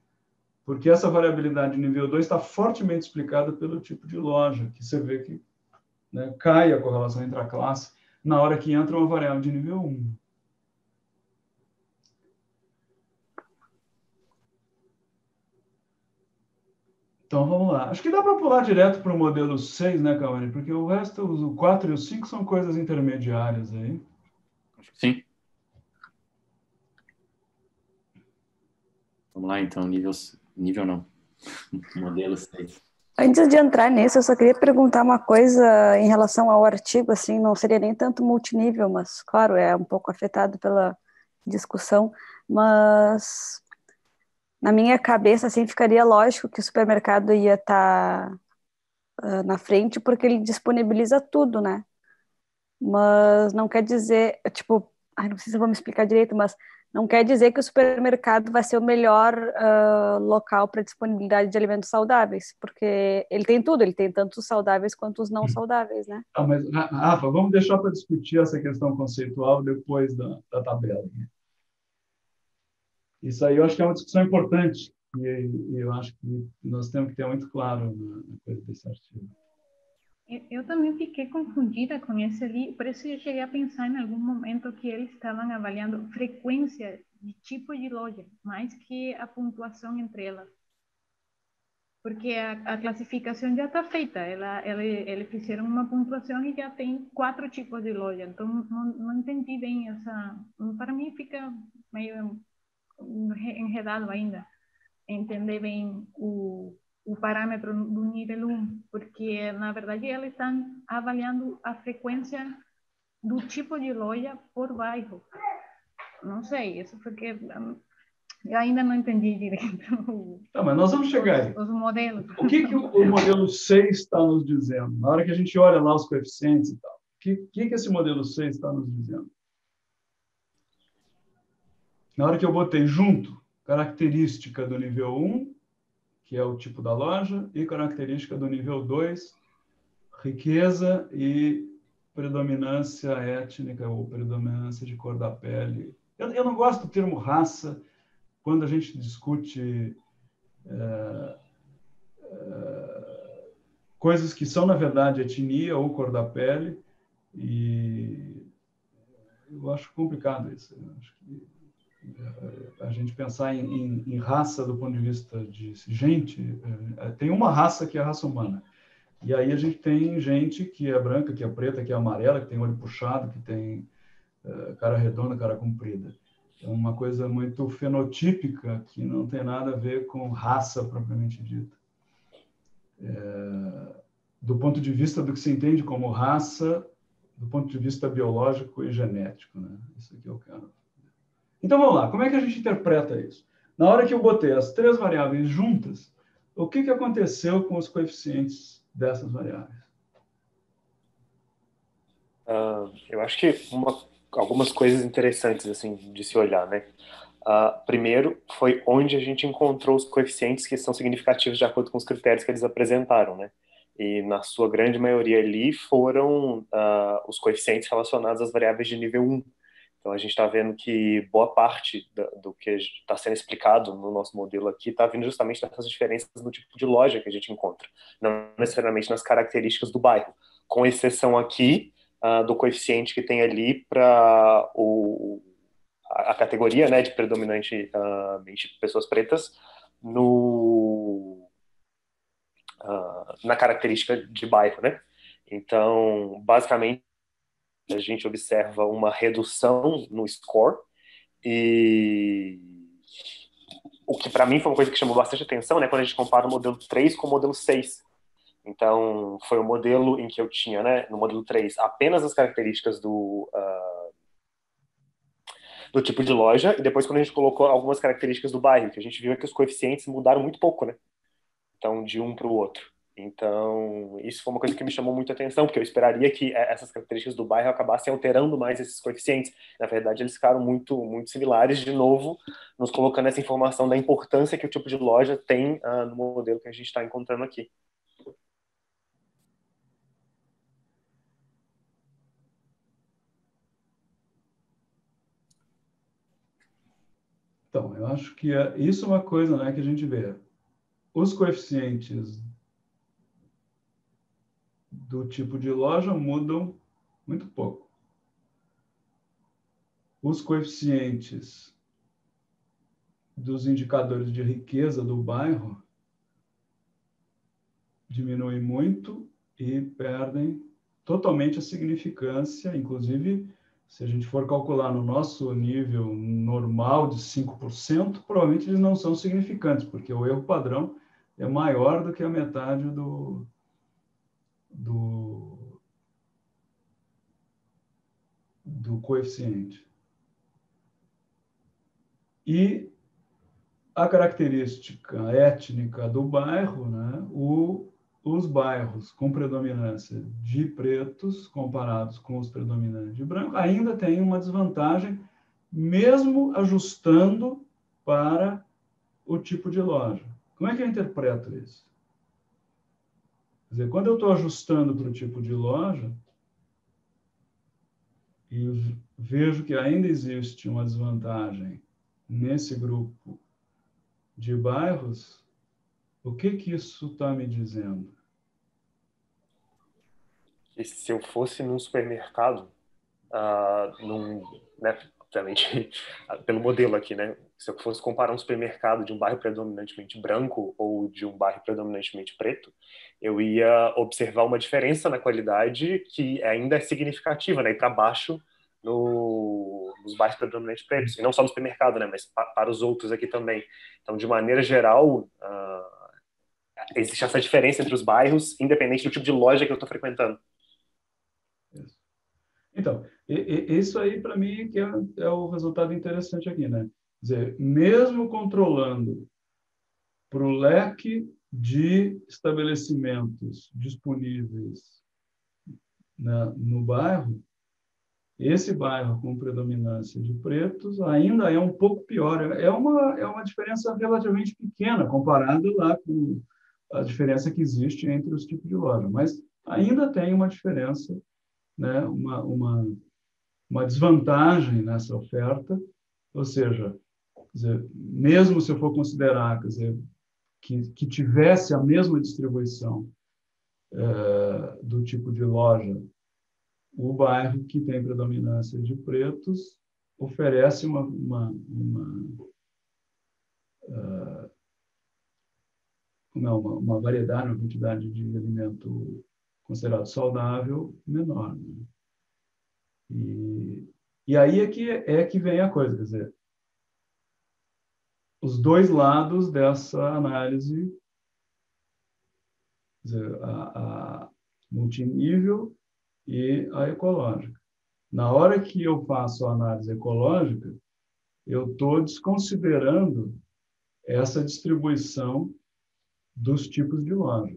porque essa variabilidade de nível 2 está fortemente explicada pelo tipo de loja, que você vê que, né, cai a correlação entre a classe na hora que entra uma variável de nível 1. Então, vamos lá. Acho que dá para pular direto para o modelo 6, né, Cauane? Porque o resto, o 4 e o 5, são coisas intermediárias aí. Acho que sim. Vamos lá, então. Nível não. Modelo 6. Antes de entrar nisso, eu só queria perguntar uma coisa em relação ao artigo, assim, não seria nem tanto multinível, mas, claro, é um pouco afetado pela discussão, mas na minha cabeça, assim, ficaria lógico que o supermercado ia estar na frente, porque ele disponibiliza tudo, né? Mas não quer dizer, tipo, não sei se eu vou me explicar direito, mas não quer dizer que o supermercado vai ser o melhor local para disponibilidade de alimentos saudáveis, porque ele tem tudo, ele tem tanto os saudáveis quanto os não saudáveis, né? Mas, Rafa, vamos deixar para discutir essa questão conceitual depois da tabela. Isso aí eu acho que é uma discussão importante, e eu acho que nós temos que ter muito claro na coisa desse artigo. Eu também fiquei confundida com esse ali, por isso eu cheguei a pensar em algum momento que eles estavam avaliando frequência de tipo de loja, mais que a pontuação entre elas. Porque a classificação já está feita, eles fizeram uma pontuação e já tem 4 tipos de loja, então não entendi bem essa... Para mim fica meio enredado ainda, entender bem o parâmetro do nível 1, porque, na verdade, eles estão avaliando a frequência do tipo de loja por bairro. Não sei, isso porque eu ainda não entendi direito Mas nós vamos chegar aí. os modelos. O que o modelo 6 está nos dizendo? Na hora que a gente olha lá os coeficientes e tal, o que esse modelo 6 está nos dizendo? Na hora que eu botei junto característica do nível 1, que é o tipo da loja, e característica do nível 2, riqueza e predominância étnica ou predominância de cor da pele. Eu não gosto do termo raça quando a gente discute coisas que são, na verdade, etnia ou cor da pele, e eu acho complicado isso. Eu acho que a gente pensar em raça do ponto de vista de gente, tem uma raça que é a raça humana. E aí a gente tem gente que é branca, que é preta, que é amarela, que tem olho puxado, que tem cara redonda, cara comprida. É uma coisa muito fenotípica que não tem nada a ver com raça propriamente dita. Do ponto de vista do que se entende como raça, do ponto de vista biológico e genético, né? Isso aqui eu quero. Então, vamos lá. Como é que a gente interpreta isso? Na hora que eu botei as 3 variáveis juntas, o que aconteceu com os coeficientes dessas variáveis? Eu acho que algumas coisas interessantes assim, de se olhar, né? Primeiro, foi onde a gente encontrou os coeficientes que são significativos de acordo com os critérios que eles apresentaram, né? E, na sua grande maioria ali, foram os coeficientes relacionados às variáveis de nível 1. Então, a gente está vendo que boa parte do que está sendo explicado no nosso modelo aqui está vindo justamente dessas diferenças no tipo de loja que a gente encontra, não necessariamente nas características do bairro, com exceção aqui do coeficiente que tem ali para a categoria, né, de predominantemente pessoas pretas na característica de bairro, né? Então, basicamente, a gente observa uma redução no score, e o que para mim foi uma coisa que chamou bastante atenção, né, quando a gente compara o modelo 3 com o modelo 6. Então, foi o modelo em que eu tinha, né, no modelo 3, apenas as características do tipo de loja, e depois quando a gente colocou algumas características do bairro, que a gente viu que os coeficientes mudaram muito pouco, né? Então, de um para o outro. Então, isso foi uma coisa que me chamou muita atenção, porque eu esperaria que essas características do bairro acabassem alterando mais esses coeficientes. Na verdade, eles ficaram muito, muito similares, de novo, nos colocando essa informação da importância que o tipo de loja tem no modelo que a gente está encontrando aqui. Então, eu acho que isso é uma coisa, né, que a gente vê. Os coeficientes do tipo de loja mudam muito pouco. Os coeficientes dos indicadores de riqueza do bairro diminuem muito e perdem totalmente a significância, inclusive, se a gente for calcular no nosso nível normal de 5%, provavelmente eles não são significantes, porque o erro padrão é maior do que a metade do coeficiente. E a característica étnica do bairro, né? Os bairros com predominância de pretos, comparados com os predominantes de branco, ainda têm uma desvantagem, mesmo ajustando para o tipo de loja. Como é que eu interpreto isso? Quer dizer, quando eu estou ajustando para o tipo de loja, e vejo que ainda existe uma desvantagem nesse grupo de bairros, o que isso está me dizendo? E se eu fosse num supermercado, né, obviamente, pelo modelo aqui, né? Se eu fosse comparar um supermercado de um bairro predominantemente branco ou de um bairro predominantemente preto, eu ia observar uma diferença na qualidade que ainda é significativa, né? E para baixo nos bairros predominantemente pretos, e não só no supermercado, né? Mas para os outros aqui também. Então, de maneira geral, existe essa diferença entre os bairros, independente do tipo de loja que eu estou frequentando. Então, isso aí, para mim, que é o resultado interessante aqui, né? Quer dizer, mesmo controlando para o leque de estabelecimentos disponíveis, né, no bairro, esse bairro com predominância de pretos ainda é um pouco pior. É uma diferença relativamente pequena comparada lá com a diferença que existe entre os tipos de loja, mas ainda tem uma diferença, né, uma desvantagem nessa oferta, ou seja, quer dizer, mesmo se eu for considerar, quer dizer, que tivesse a mesma distribuição do tipo de loja, o bairro que tem predominância de pretos oferece uma variedade, uma quantidade de alimento considerado saudável menor, né? E aí é que vem a coisa, quer dizer, os dois lados dessa análise, quer dizer, a multinível e a ecológica. Na hora que eu faço a análise ecológica, eu estou desconsiderando essa distribuição dos tipos de loja.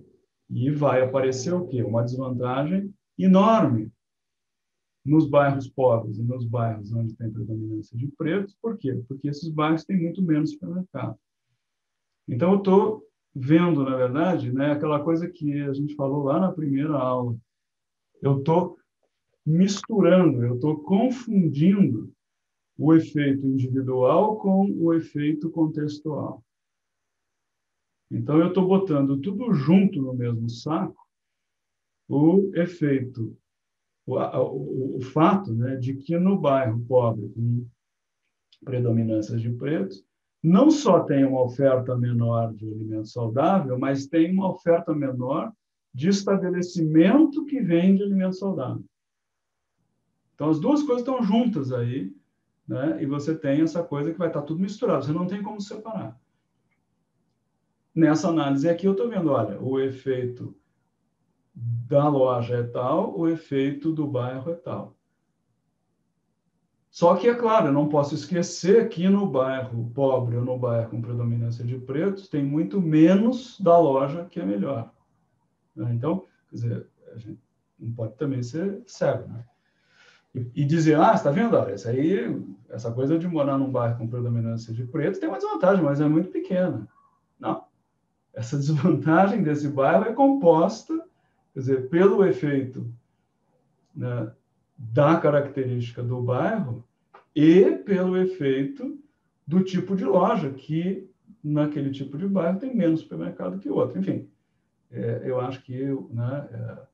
E vai aparecer o quê? Uma desvantagem enorme nos bairros pobres e nos bairros onde tem predominância de pretos. Por quê? Porque esses bairros têm muito menos supermercado. Então, eu estou vendo, na verdade, né, aquela coisa que a gente falou lá na primeira aula. Eu estou misturando, eu estou confundindo o efeito individual com o efeito contextual. Então, eu estou botando tudo junto no mesmo saco, o efeito, o fato, né, de que no bairro pobre, com predominância de pretos, não só tem uma oferta menor de alimento saudável, mas tem uma oferta menor de estabelecimento que vende alimento saudável. Então, as duas coisas estão juntas aí, né? E você tem essa coisa que vai estar tudo misturado, você não tem como separar. Nessa análise aqui, eu estou vendo, olha, o efeito da loja é tal, o efeito do bairro é tal. Só que, é claro, eu não posso esquecer que no bairro pobre ou no bairro com predominância de pretos, tem muito menos da loja que é melhor. Né? Então, quer dizer, a gente não pode também ser cego, né? E dizer, você está vendo? Olha, essa coisa de morar num bairro com predominância de pretos tem uma desvantagem, mas é muito pequena. Não. Essa desvantagem desse bairro é composta, quer dizer, pelo efeito, né, da característica do bairro e pelo efeito do tipo de loja, que naquele tipo de bairro tem menos supermercado que outro. Enfim, eu acho que, né,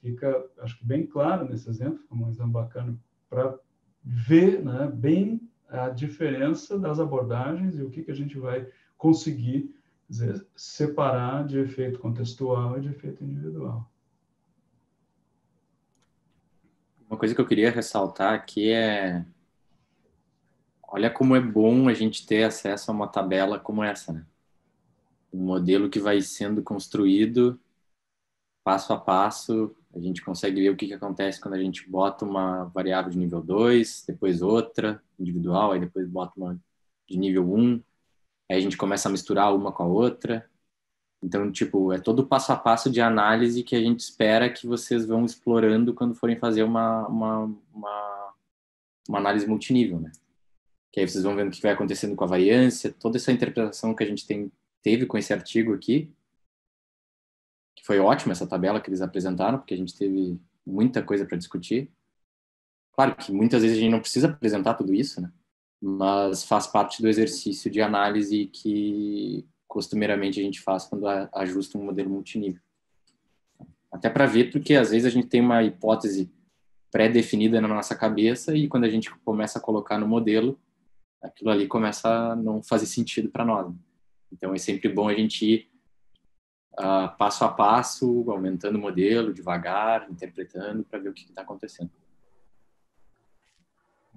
fica, acho que bem claro nesse exemplo, como um exemplo bacana, para ver, né, bem a diferença das abordagens e o que a gente vai conseguir, quer dizer, separar de efeito contextual e de efeito individual. Uma coisa que eu queria ressaltar aqui é, olha como é bom a gente ter acesso a uma tabela como essa, né? Um modelo que vai sendo construído passo a passo, a gente consegue ver o que acontece quando a gente bota uma variável de nível 2, depois outra, individual, aí depois bota uma de nível 1, aí a gente começa a misturar uma com a outra. Então, tipo, é todo o passo a passo de análise que a gente espera que vocês vão explorando quando forem fazer uma análise multinível, né? Que aí vocês vão vendo o que vai acontecendo com a variância, toda essa interpretação que a gente teve com esse artigo aqui, que foi ótima essa tabela que eles apresentaram, porque a gente teve muita coisa para discutir. Claro que muitas vezes a gente não precisa apresentar tudo isso, né? Mas faz parte do exercício de análise que costumeiramente a gente faz quando ajusta um modelo multinível. Até para ver, porque às vezes a gente tem uma hipótese pré-definida na nossa cabeça e quando a gente começa a colocar no modelo, aquilo ali começa a não fazer sentido para nós. Então é sempre bom a gente ir passo a passo, aumentando o modelo, devagar, interpretando, para ver o que está acontecendo.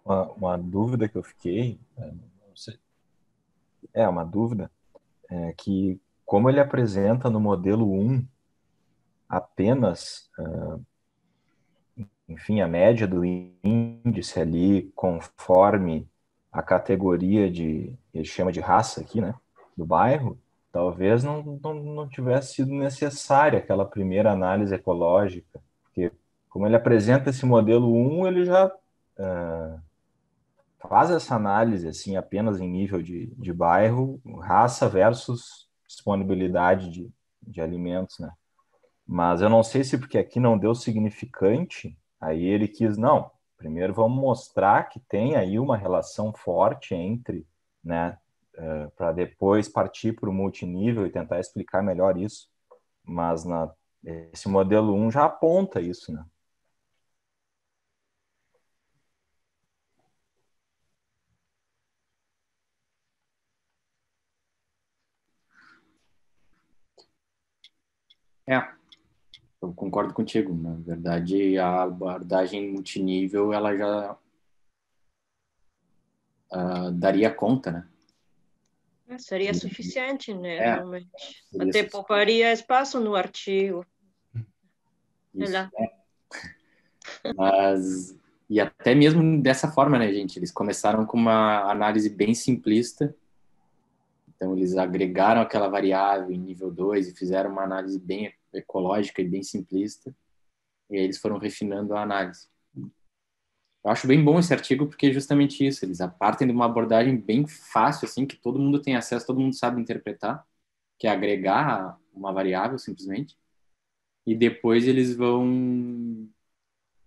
Uma dúvida que eu fiquei, não sei, uma dúvida, é que como ele apresenta no modelo 1 apenas, enfim, a média do índice ali conforme a categoria ele chama de raça aqui, né, do bairro, talvez não tivesse sido necessária aquela primeira análise ecológica, porque como ele apresenta esse modelo 1, ele já faz essa análise assim, apenas em nível de bairro, raça versus disponibilidade de alimentos, né? Mas eu não sei se porque aqui não deu significante, aí ele quis, não, primeiro vamos mostrar que tem aí uma relação forte entre, né, para depois partir para o multinível e tentar explicar melhor isso. Mas esse modelo 1 já aponta isso, né? Eu concordo contigo. Na verdade, a abordagem multinível, ela já daria conta, né? Seria suficiente, né? Realmente. Seria Até pouparia espaço no artigo. Isso, Mas, e até mesmo dessa forma, né, gente? Eles começaram com uma análise bem simplista. Então, eles agregaram aquela variável em nível 2 e fizeram uma análise bem ecológica e bem simplista. E aí eles foram refinando a análise. Eu acho bem bom esse artigo porque é justamente isso. Eles partem de uma abordagem bem fácil, assim, que todo mundo tem acesso, todo mundo sabe interpretar, que é agregar uma variável, simplesmente. E depois eles vão,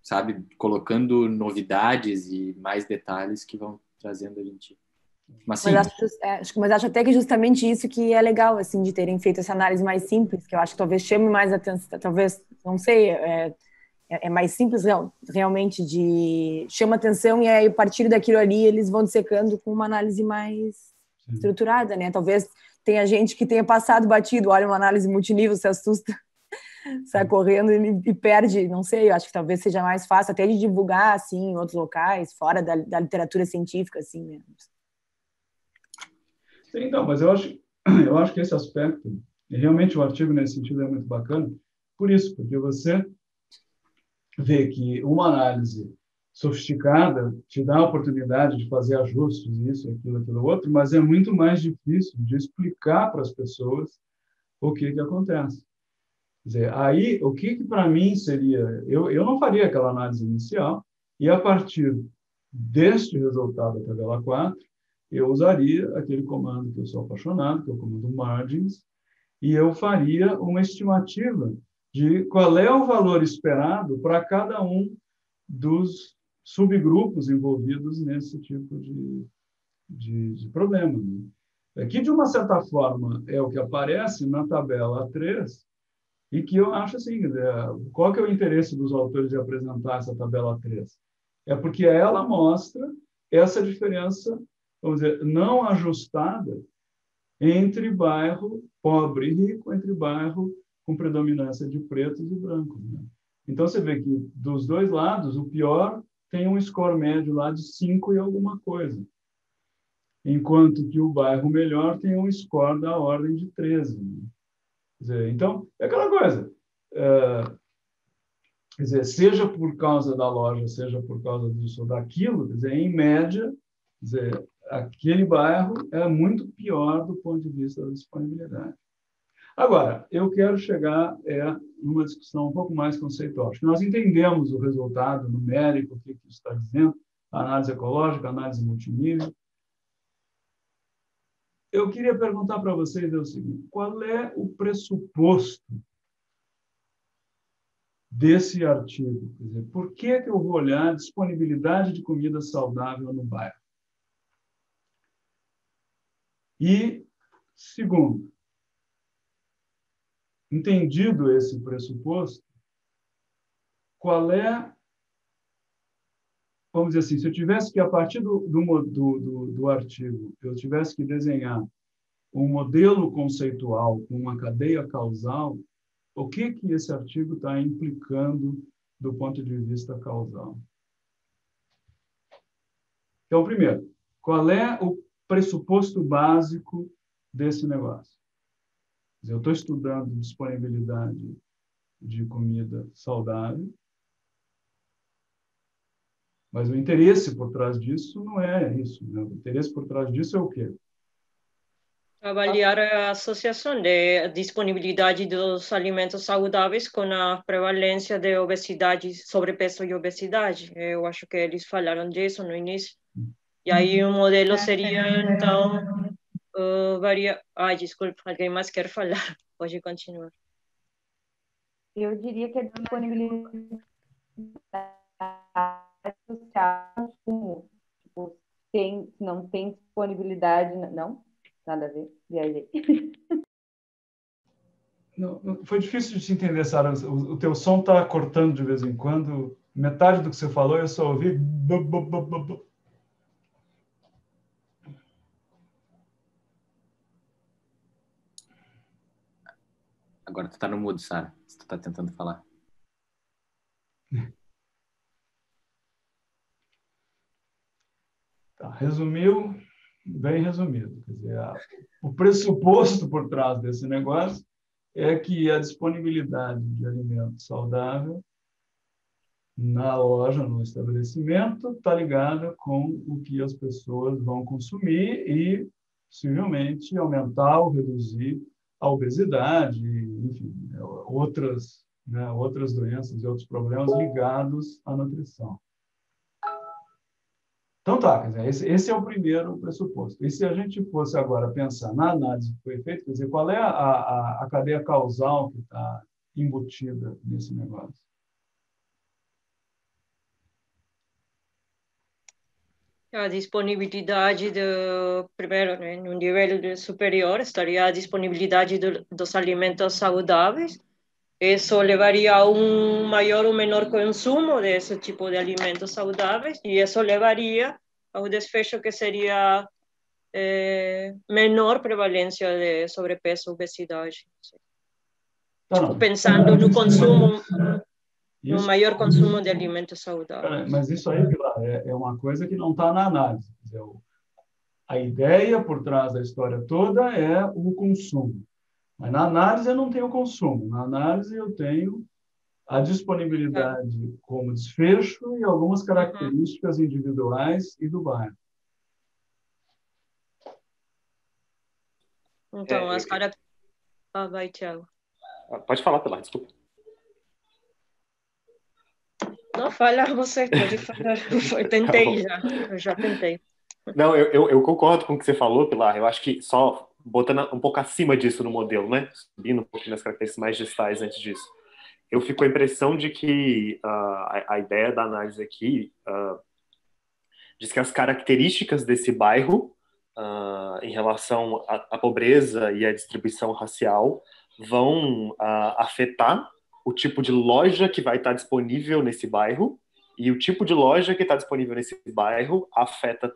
sabe, colocando novidades e mais detalhes que vão trazendo a gente. Mas acho até que justamente isso que é legal, assim, de terem feito essa análise mais simples, que eu acho que talvez chame mais atenção, talvez, não sei, é mais simples realmente, chama atenção, e aí a partir daquilo ali eles vão dissecando com uma análise mais estruturada, né? Talvez tenha gente que tenha passado batido, olha uma análise multinível, se assusta, sai correndo e perde, não sei, eu acho que talvez seja mais fácil até de divulgar, assim, em outros locais, fora da literatura científica, assim, né? Sim, então, mas eu acho que esse aspecto, e realmente o artigo nesse sentido é muito bacana, por isso, porque você vê que uma análise sofisticada, te dá a oportunidade de fazer ajustes, isso, aquilo, outro, mas é muito mais difícil de explicar para as pessoas o que acontece. Quer dizer, aí, o que para mim seria... Eu não faria aquela análise inicial, e a partir deste resultado da tabela 4, eu usaria aquele comando que eu sou apaixonado, que é o comando margins, e eu faria uma estimativa de qual é o valor esperado para cada um dos subgrupos envolvidos nesse tipo de problema. Né? Que, de uma certa forma, é o que aparece na tabela 3, e que eu acho assim, qual que é o interesse dos autores de apresentar essa tabela 3? É porque ela mostra essa diferença, vamos dizer, não ajustada entre bairro pobre e rico, entre bairro com predominância de pretos e brancos. Né? Então, você vê que, dos dois lados, o pior tem um score médio lá de 5 e alguma coisa, enquanto que o bairro melhor tem um score da ordem de 13. Né? Quer dizer, então, é aquela coisa. Quer dizer, seja por causa da loja, seja por causa disso ou daquilo, quer dizer, em média, quer dizer, aquele bairro é muito pior do ponto de vista da disponibilidade. Agora, eu quero chegar numa discussão um pouco mais conceitual. Acho que nós entendemos o resultado numérico, o que isso está dizendo, a análise ecológica, a análise multinível. Eu queria perguntar para vocês o seguinte: qual é o pressuposto desse artigo? Quer dizer, por que eu vou olhar a disponibilidade de comida saudável no bairro? E, segundo, entendido esse pressuposto, qual é, vamos dizer assim, se eu tivesse que, a partir do artigo, eu tivesse que desenhar um modelo conceitual com uma cadeia causal, o que esse artigo está implicando do ponto de vista causal? Então, primeiro, qual é o pressuposto básico desse negócio? Eu estou estudando disponibilidade de comida saudável, mas o interesse por trás disso não é isso. Né? O interesse por trás disso é o quê? Avaliar a associação de disponibilidade dos alimentos saudáveis com a prevalência de obesidade, sobrepeso e obesidade. Eu acho que eles falaram disso no início. E aí o modelo seria, então, desculpa, alguém mais quer falar? Pode continuar. Eu diria que a disponibilidade social ao consumo. Tipo, não tem disponibilidade, não? Nada a ver, viajei. Não, foi difícil de se entender, Sara. O teu som está cortando de vez em quando. Metade do que você falou eu só ouvi... Agora tu tá no mudo, Sara. Se tu tá tentando falar. Tá, resumiu, bem resumido. Quer dizer, o pressuposto por trás desse negócio é que a disponibilidade de alimento saudável na loja, no estabelecimento, está ligada com o que as pessoas vão consumir e, possivelmente, aumentar ou reduzir a obesidade, enfim, outras doenças e outros problemas ligados à nutrição. Então, tá, quer dizer, esse é o primeiro pressuposto. E se a gente fosse agora pensar na análise que foi feita, quer dizer, qual é a cadeia causal que está embutida nesse negócio? A disponibilidade, primeiro, né, no nível superior, estaria a disponibilidade dos alimentos saudáveis. Isso levaria a um maior ou menor consumo desse tipo de alimentos saudáveis, e isso levaria ao desfecho que seria menor prevalência de sobrepeso e obesidade. Pensando no consumo, no maior consumo de alimentos saudáveis. Mas isso aí, Pilar, é uma coisa que não está na análise. Quer dizer, a ideia por trás da história toda é o consumo. Mas na análise eu não tenho consumo. Na análise eu tenho a disponibilidade como desfecho e algumas características individuais e do bairro. Então, as características... vai, Thiago. Pode falar, Pilar, desculpa. Não, fala você, pode falar. Eu tentei já, eu já tentei. Não, eu concordo com o que você falou, Pilar. Eu acho que só botando um pouco acima disso no modelo, né? Subindo um pouco nas características mais gestais antes disso. Eu fico com a impressão de que a ideia da análise aqui diz que as características desse bairro em relação à pobreza e à distribuição racial vão afetar o tipo de loja que vai estar disponível nesse bairro, e o tipo de loja que está disponível nesse bairro afeta,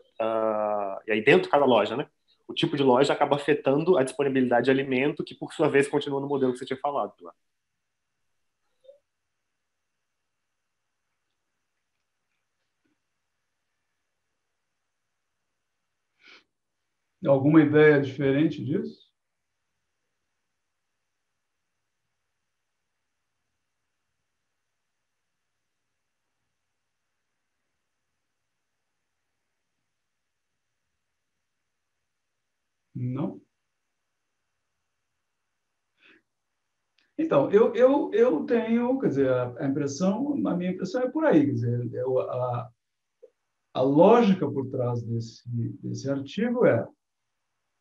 e aí dentro de cada loja, né? O tipo de loja acaba afetando a disponibilidade de alimento, que por sua vez continua no modelo que você tinha falado, Pilar. Alguma ideia diferente disso? Não? Então, eu tenho, quer dizer, a minha impressão é por aí, quer dizer, a lógica por trás desse artigo é: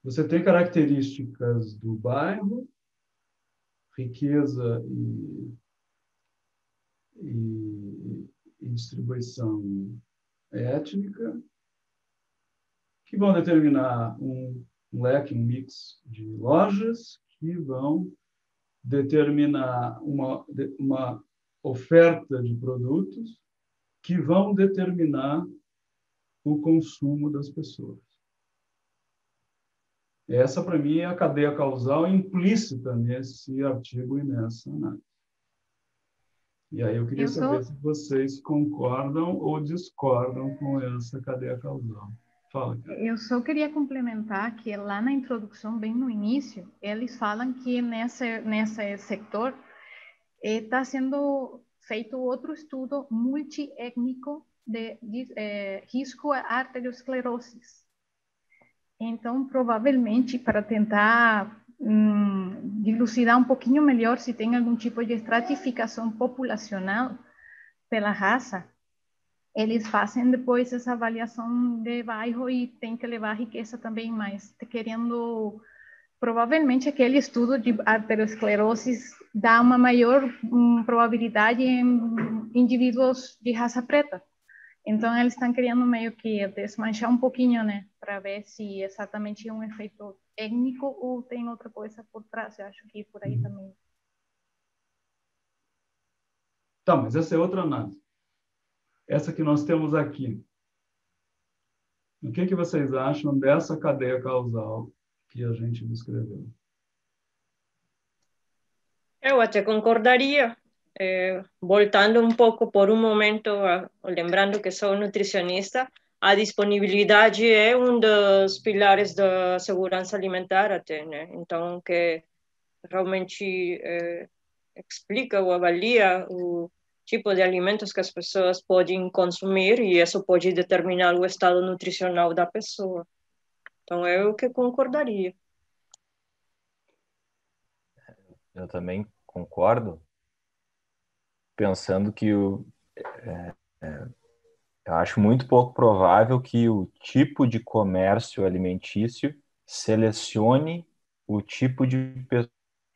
você tem características do bairro, riqueza e distribuição étnica, que vão determinar um leque, um mix de lojas, que vão determinar uma oferta de produtos, que vão determinar o consumo das pessoas. Essa, para mim, é a cadeia causal implícita nesse artigo e nessa análise. E aí eu queria saber se vocês concordam ou discordam com essa cadeia causal. Fala, cara. Eu só queria complementar que lá na introdução, bem no início, eles falam que nesse setor está sendo feito outro estudo multiétnico de risco à arteriosclerose. Então, provavelmente, para tentar dilucidar um pouquinho melhor se tem algum tipo de estratificação populacional pela raça, eles fazem depois essa avaliação de bairro e tem que levar riqueza também, mas querendo... Provavelmente, aquele estudo de arteriosclerose dá uma maior probabilidade em indivíduos de raça preta. Então, eles estão querendo meio que desmanchar um pouquinho, né? Para ver se exatamente é um efeito étnico ou tem outra coisa por trás. Eu acho que por aí também. Tá, mas essa é outra análise. Essa que nós temos aqui. O que vocês acham dessa cadeia causal que a gente descreveu? Eu até concordaria. Voltando um pouco por um momento, lembrando que sou nutricionista, a disponibilidade é um dos pilares da segurança alimentar até, né? Então, que realmente explica ou avalia o tipo de alimentos que as pessoas podem consumir e isso pode determinar o estado nutricional da pessoa. Então, eu que concordaria. Eu também concordo, pensando que eu acho muito pouco provável que o tipo de comércio alimentício selecione o tipo de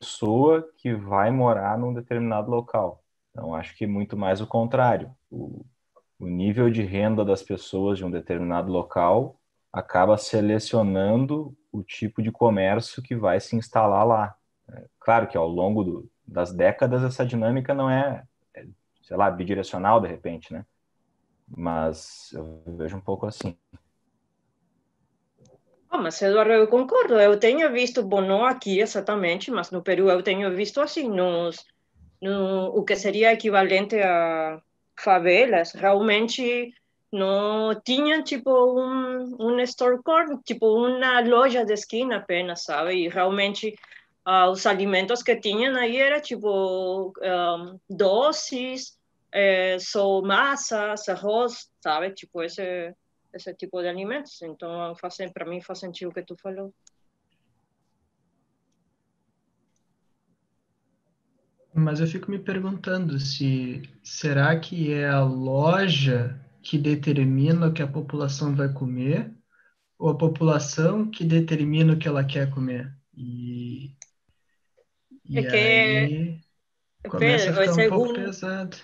pessoa que vai morar num determinado local. Então, acho que muito mais o contrário. O nível de renda das pessoas de um determinado local acaba selecionando o tipo de comércio que vai se instalar lá. Claro que ao longo das décadas essa dinâmica não sei lá, bidirecional de repente, né? Mas eu vejo um pouco assim. Mas, Eduardo, eu concordo. Eu tenho visto, bom, não aqui exatamente, mas no Peru eu tenho visto assim, o que seria equivalente a favelas, realmente não tinha tipo um store corner, tipo uma loja de esquina apenas, sabe? E realmente os alimentos que tinham aí era tipo doces, só massas, arroz, sabe? Tipo esse tipo de alimentos. Então, para mim faz sentido o que tu falou. Mas eu fico me perguntando se será que é a loja que determina o que a população vai comer ou a população que determina o que ela quer comer? E aí começa a ficar um pouco pesado.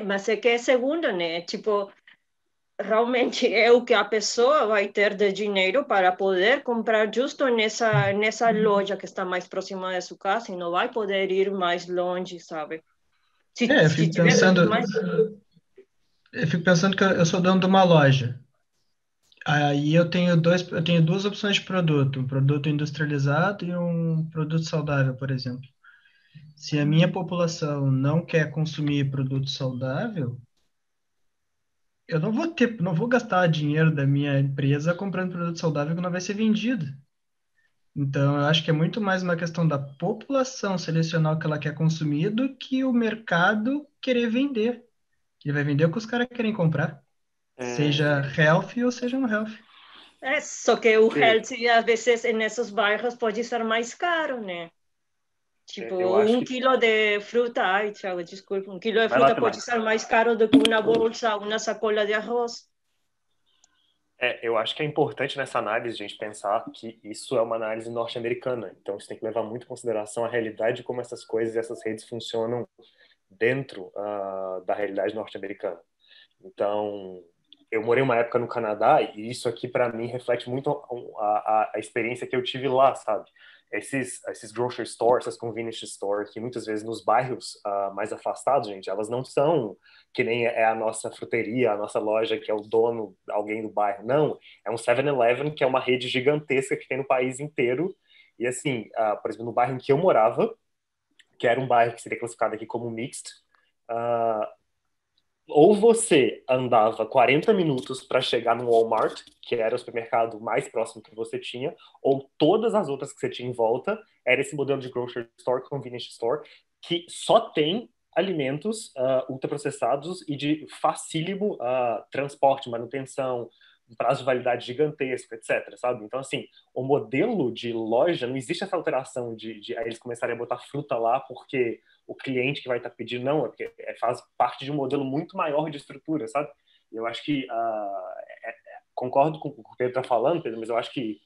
Mas é que é segundo, né? Tipo, realmente é o que a pessoa vai ter de dinheiro para poder comprar justo nessa loja que está mais próxima da sua casa e não vai poder ir mais longe, sabe? Eu fico pensando que eu sou dono de uma loja. Aí eu tenho duas opções de produto, um produto industrializado e um produto saudável, por exemplo. Se a minha população não quer consumir produto saudável, eu não vou gastar dinheiro da minha empresa comprando produto saudável que não vai ser vendido. Então, eu acho que é muito mais uma questão da população selecionar o que ela quer consumir do que o mercado querer vender. Ele vai vender o que os caras querem comprar, seja healthy ou seja não healthy. Só que o healthy, às vezes, nesses bairros pode ser mais caro, né? Tipo, um quilo de fruta, Thiago, desculpa, um quilo de fruta pode ser mais caro do que uma bolsa, uma sacola de arroz. Eu acho que é importante nessa análise, gente, pensar que isso é uma análise norte-americana. Então, isso tem que levar muito em consideração a realidade de como essas coisas, essas redes funcionam dentro da realidade norte-americana. Então, eu morei uma época no Canadá e isso aqui, para mim, reflete muito a experiência que eu tive lá, sabe? Esses grocery stores, essas convenience stores, que muitas vezes nos bairros mais afastados, gente, elas não são que nem é a nossa fruteria, a nossa loja, que é o dono, alguém do bairro. Não, é um 7-Eleven, que é uma rede gigantesca que tem no país inteiro. E assim, por exemplo, no bairro em que eu morava, que era um bairro que seria classificado aqui como mixed, ou você andava 40 minutos para chegar no Walmart, que era o supermercado mais próximo que você tinha, ou todas as outras que você tinha em volta, era esse modelo de grocery store, convenience store, que só tem alimentos ultraprocessados e de facílimo transporte, manutenção, um prazo de validade gigantesco, etc, sabe? Então, assim, o modelo de loja, não existe essa alteração de eles começarem a botar fruta lá porque o cliente que vai estar pedindo, não, é porque faz parte de um modelo muito maior de estrutura, sabe? Eu acho que, concordo com o que o Pedro está falando, Pedro, mas eu acho que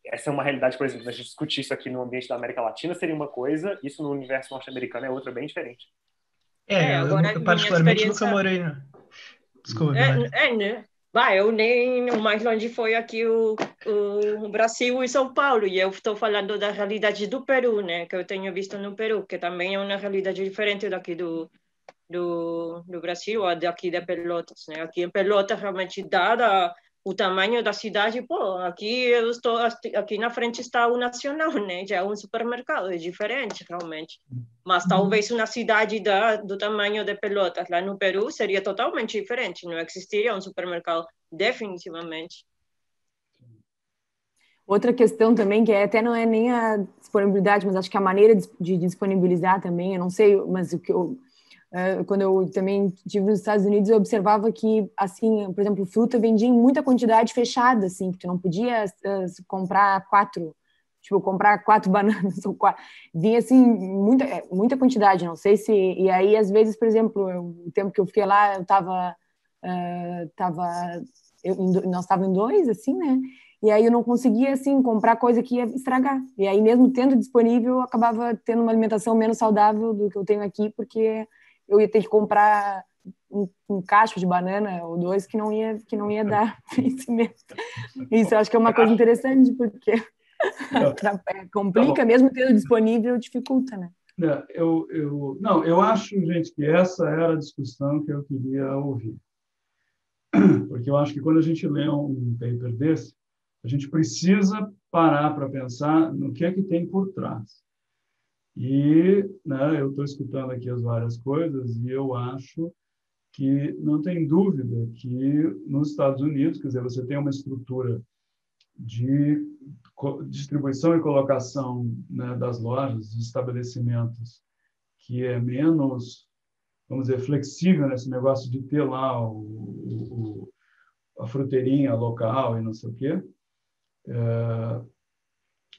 essa é uma realidade, por exemplo, a gente discutir isso aqui no ambiente da América Latina seria uma coisa, isso no universo norte-americano é outra bem diferente. Agora, eu particularmente nunca morei, né? Desculpa, né? Eu nem, o mais longe foi aqui o Brasil e São Paulo, e eu estou falando da realidade do Peru, né, que eu tenho visto no Peru, que também é uma realidade diferente daqui do Brasil ou daqui de Pelotas, né? Aqui em Pelotas, realmente, dada o tamanho da cidade, aqui na frente está o Nacional, né? Já é um supermercado, é diferente, realmente. Mas talvez uma cidade do tamanho de Pelotas, lá no Peru, seria totalmente diferente, não existiria um supermercado, definitivamente. Outra questão também, que até não é nem a disponibilidade, mas acho que a maneira de disponibilizar também, eu não sei, mas o que quando eu também estive nos Estados Unidos, eu observava que, assim, por exemplo, fruta vendia em muita quantidade fechada, assim, que tu não podia comprar comprar 4 bananas ou 4. Vinha, assim, muita quantidade, não sei se... E aí, às vezes, por exemplo, o tempo que eu fiquei lá, nós estávamos em 2, assim, né? E aí eu não conseguia, assim, comprar coisa que ia estragar. E aí, mesmo tendo disponível, eu acabava tendo uma alimentação menos saudável do que eu tenho aqui, porque eu ia ter que comprar um cacho de banana ou 2 que não ia dar vencimento. Isso eu acho que é uma coisa interessante, porque complica, mesmo tendo disponível, dificulta, né? Eu acho, gente, que essa era a discussão que eu queria ouvir. Porque eu acho que quando a gente lê um paper desse, a gente precisa parar para pensar no que é que tem por trás. E eu estou escutando aqui as várias coisas e eu acho que não tem dúvida que nos Estados Unidos, quer dizer, você tem uma estrutura de distribuição e colocação, né, das lojas, dos estabelecimentos, que é menos, vamos dizer, flexível nesse negócio de ter lá a fruteirinha local e não sei o quê.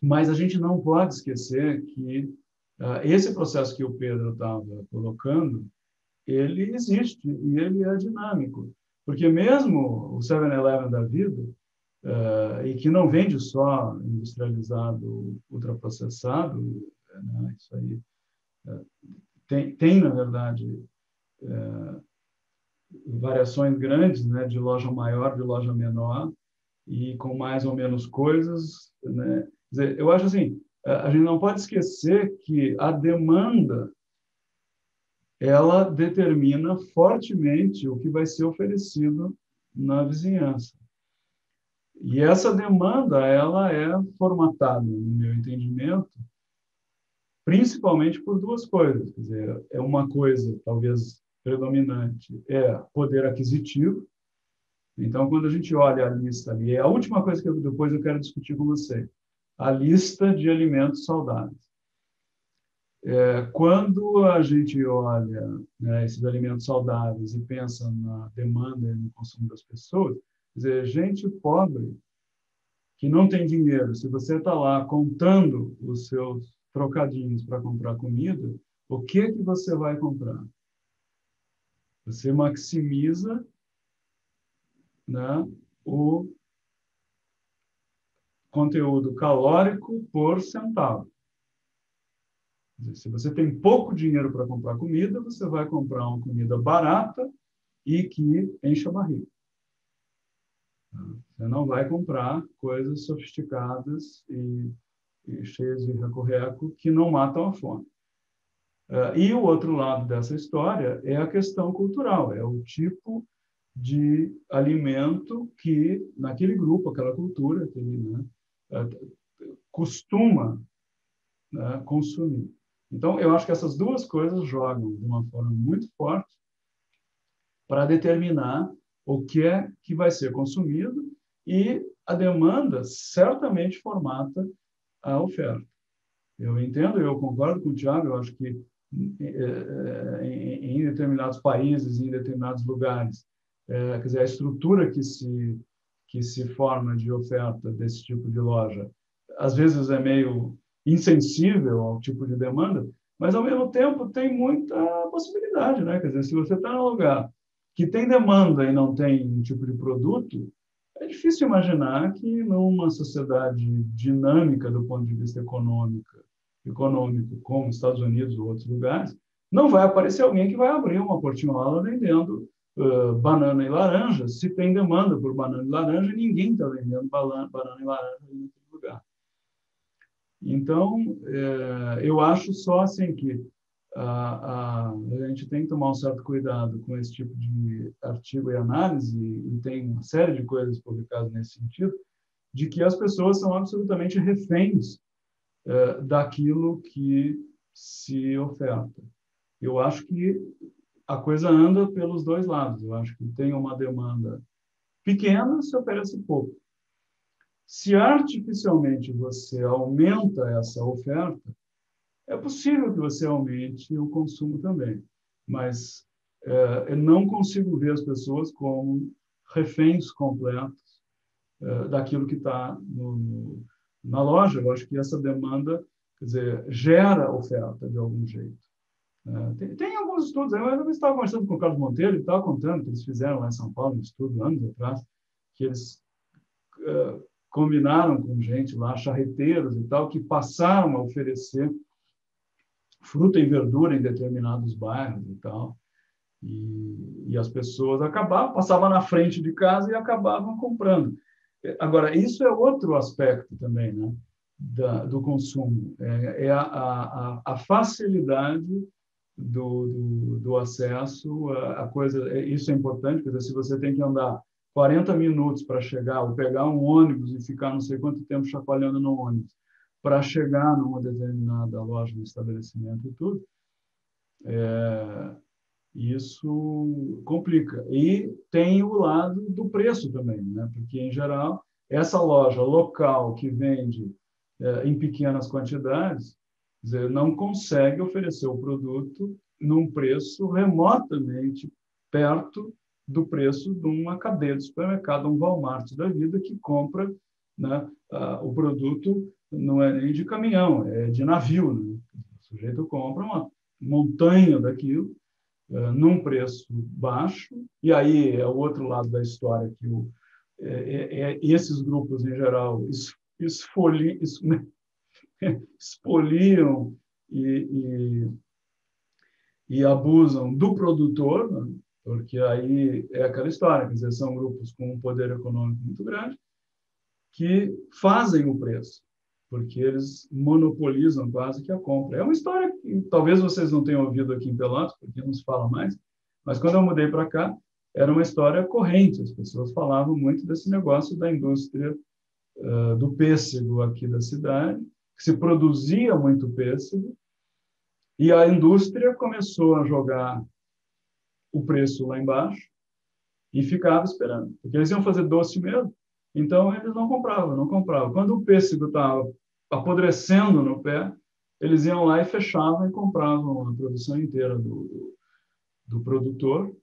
Mas a gente não pode esquecer que esse processo que o Pedro estava colocando, ele existe e ele é dinâmico. Porque mesmo o 7-Eleven da vida, e que não vende só industrializado, ultraprocessado, né, isso aí tem, na verdade, variações grandes, né, de loja maior, de loja menor, e com mais ou menos coisas, né? Quer dizer, eu acho assim, a gente não pode esquecer que a demanda, ela determina fortemente o que vai ser oferecido na vizinhança. E essa demanda, ela é formatada, no meu entendimento, principalmente por duas coisas. Quer dizer, é uma coisa, talvez predominante, é poder aquisitivo. Então, quando a gente olha a lista ali, é a última coisa que depois eu quero discutir com você, a lista de alimentos saudáveis. Quando a gente olha, né, esses alimentos saudáveis e pensa na demanda e no consumo das pessoas, quer dizer, gente pobre que não tem dinheiro, se você está lá contando os seus trocadinhos para comprar comida, o que você vai comprar? Você maximiza, né, o conteúdo calórico por centavo. Se você tem pouco dinheiro para comprar comida, você vai comprar uma comida barata e que enche a barriga. Você não vai comprar coisas sofisticadas e cheias de recorreco que não matam a fome. E o outro lado dessa história é a questão cultural, é o tipo de alimento que, naquele grupo, aquela cultura, né, costuma, né, consumir. Então, eu acho que essas duas coisas jogam de uma forma muito forte para determinar o que é que vai ser consumido, e a demanda certamente formata a oferta. Eu entendo, eu concordo com o Thiago, eu acho que em determinados países, em determinados lugares, quer dizer, a estrutura que se forma de oferta desse tipo de loja, às vezes é meio insensível ao tipo de demanda, mas, ao mesmo tempo, tem muita possibilidade, né? Quer dizer, se você está num lugar que tem demanda e não tem um tipo de produto, é difícil imaginar que, numa sociedade dinâmica do ponto de vista econômico, como Estados Unidos ou outros lugares, não vai aparecer alguém que vai abrir uma portinhola vendendo banana e laranja, se tem demanda por banana e laranja, ninguém está vendendo banana e laranja em outro lugar. Então, eu acho só assim que a gente tem que tomar um certo cuidado com esse tipo de artigo e análise, e tem uma série de coisas publicadas nesse sentido, de que as pessoas são absolutamente reféns daquilo que se oferta. Eu acho que a coisa anda pelos dois lados. Eu acho que tem uma demanda pequena, se oferece pouco. Se artificialmente você aumenta essa oferta, é possível que você aumente o consumo também. Mas eu não consigo ver as pessoas como reféns completos daquilo que está na loja. Eu acho que essa demanda, quer dizer, gera oferta de algum jeito. Tem alguns estudos, eu estava conversando com o Carlos Monteiro, ele estava contando que eles fizeram lá em São Paulo um estudo, anos atrás, que eles combinaram com gente lá, charreteiros e tal, que passaram a oferecer fruta e verdura em determinados bairros e tal, e as pessoas passavam na frente de casa e acabavam comprando. Agora, isso é outro aspecto também, né, do consumo, a facilidade do acesso a coisa. Isso é importante, porque se você tem que andar 40 minutos para chegar, ou pegar um ônibus e ficar não sei quanto tempo chacoalhando no ônibus, para chegar numa determinada loja, no estabelecimento e tudo, isso complica. E tem o lado do preço também, né? Porque, em geral, essa loja local que vende em pequenas quantidades, quer dizer, não consegue oferecer o produto num preço remotamente perto do preço de uma cadeia de supermercado, um Walmart da vida, que compra, né, o produto não é nem de caminhão, é de navio. Né? O sujeito compra uma montanha daquilo num preço baixo, e aí é o outro lado da história, que esses grupos, em geral, expoliam e abusam do produtor, né? Porque aí é aquela história, quer dizer, são grupos com um poder econômico muito grande que fazem o preço, porque eles monopolizam quase que a compra. É uma história que talvez vocês não tenham ouvido aqui em Pelotas, porque não se fala mais, mas quando eu mudei para cá, era uma história corrente, as pessoas falavam muito desse negócio da indústria do pêssego aqui da cidade, que se produzia muito pêssego, e a indústria começou a jogar o preço lá embaixo e ficava esperando, porque eles iam fazer doce mesmo, então eles não compravam. Quando o pêssego estava apodrecendo no pé, eles iam lá e fechavam e compravam a produção inteira do produtor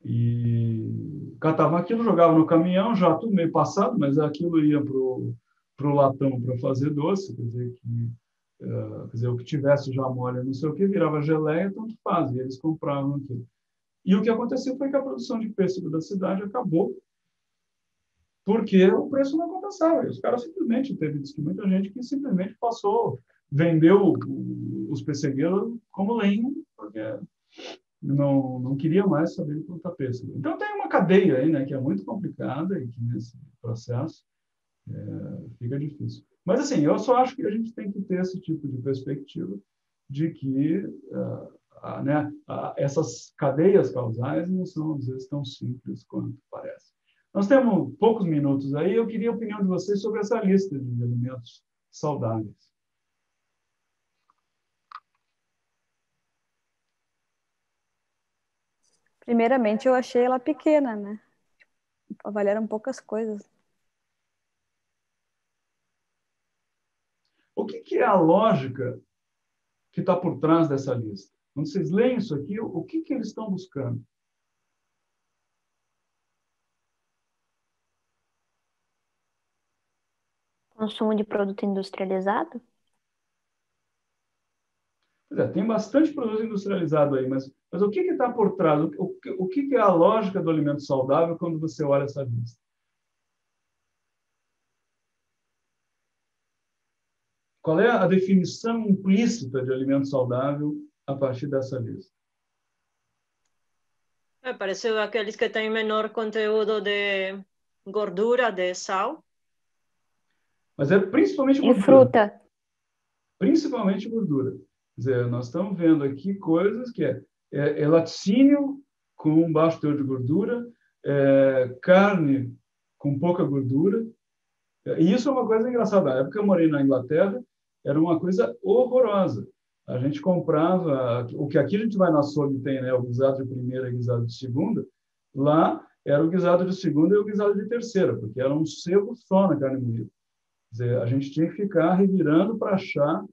e catavam aquilo, jogavam no caminhão, já tudo meio passado, mas aquilo ia para o latão para fazer doce, quer dizer, o que tivesse já mole, não sei o que, virava geleia, tanto faz, e eles compravam aquilo. E o que aconteceu foi que a produção de pêssego da cidade acabou, porque o preço não compensava. E os caras simplesmente, diz que muita gente que simplesmente vendeu os pessegueiros como lenha, porque não queria mais saber de plantar pêssego. Então tem uma cadeia aí, né, que é muito complicada e que nesse processo fica difícil. Mas assim, eu só acho que a gente tem que ter esse tipo de perspectiva de que essas cadeias causais não são, às vezes, tão simples quanto parece. Nós temos poucos minutos aí, eu queria a opinião de vocês sobre essa lista de alimentos saudáveis. Primeiramente, eu achei ela pequena, né? Avaliaram poucas coisas. O que é a lógica que está por trás dessa lista? Quando vocês leem isso aqui, o que eles estão buscando? Consumo de produto industrializado? Tem bastante produto industrializado aí, mas o que está por trás? O que é a lógica do alimento saudável quando você olha essa lista? Qual é a definição implícita de alimento saudável a partir dessa lista? Parece aqueles que têm menor conteúdo de gordura, de sal. Mas é principalmente gordura. E fruta. Principalmente gordura. Quer dizer, nós estamos vendo aqui coisas que é laticínio com baixo teor de gordura, carne com pouca gordura. E isso é uma coisa engraçada. Na época que eu morei na Inglaterra, era uma coisa horrorosa. A gente comprava... O que aqui a gente vai na açougue e tem, né, o guisado de primeira e o guisado de segunda. Lá era o guisado de segunda e o guisado de terceira, porque era um sebo só na carne moída. Quer dizer, a gente tinha que ficar revirando para achar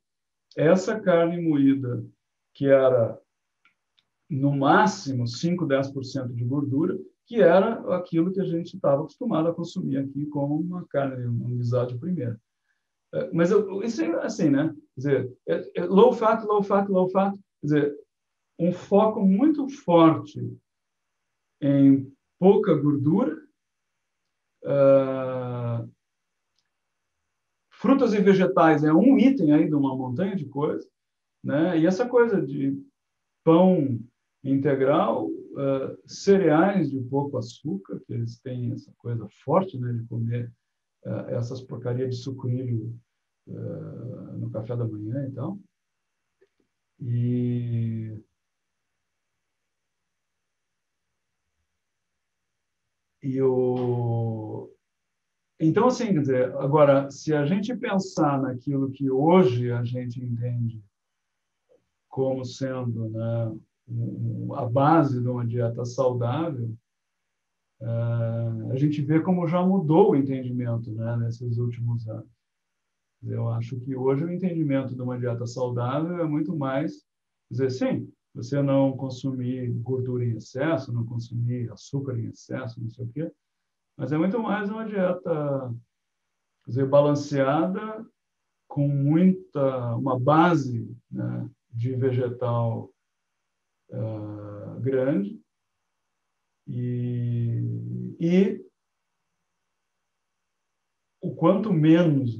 essa carne moída, que era, no máximo, 5, 10% de gordura, que era aquilo que a gente estava acostumado a consumir aqui como uma carne, um guisado de primeira. Mas isso é assim, né? Quer dizer, low fat, low fat, low fat. Quer dizer, um foco muito forte em pouca gordura, frutas e vegetais é um item aí de uma montanha de coisas, né? E essa coisa de pão integral, cereais de pouco açúcar, que eles têm essa coisa forte, né, de comer essas porcarias de sucrilho no café da manhã e tal. Então, assim, quer dizer, agora, se a gente pensar naquilo que hoje a gente entende como sendo, né, a base de uma dieta saudável, a gente vê como já mudou o entendimento, né, nesses últimos anos. Eu acho que hoje o entendimento de uma dieta saudável é muito mais dizer, sim, você não consumir gordura em excesso, não consumir açúcar em excesso, não sei o quê, mas é muito mais uma dieta, quer dizer, balanceada, com uma base, né, de vegetal grande e o quanto menos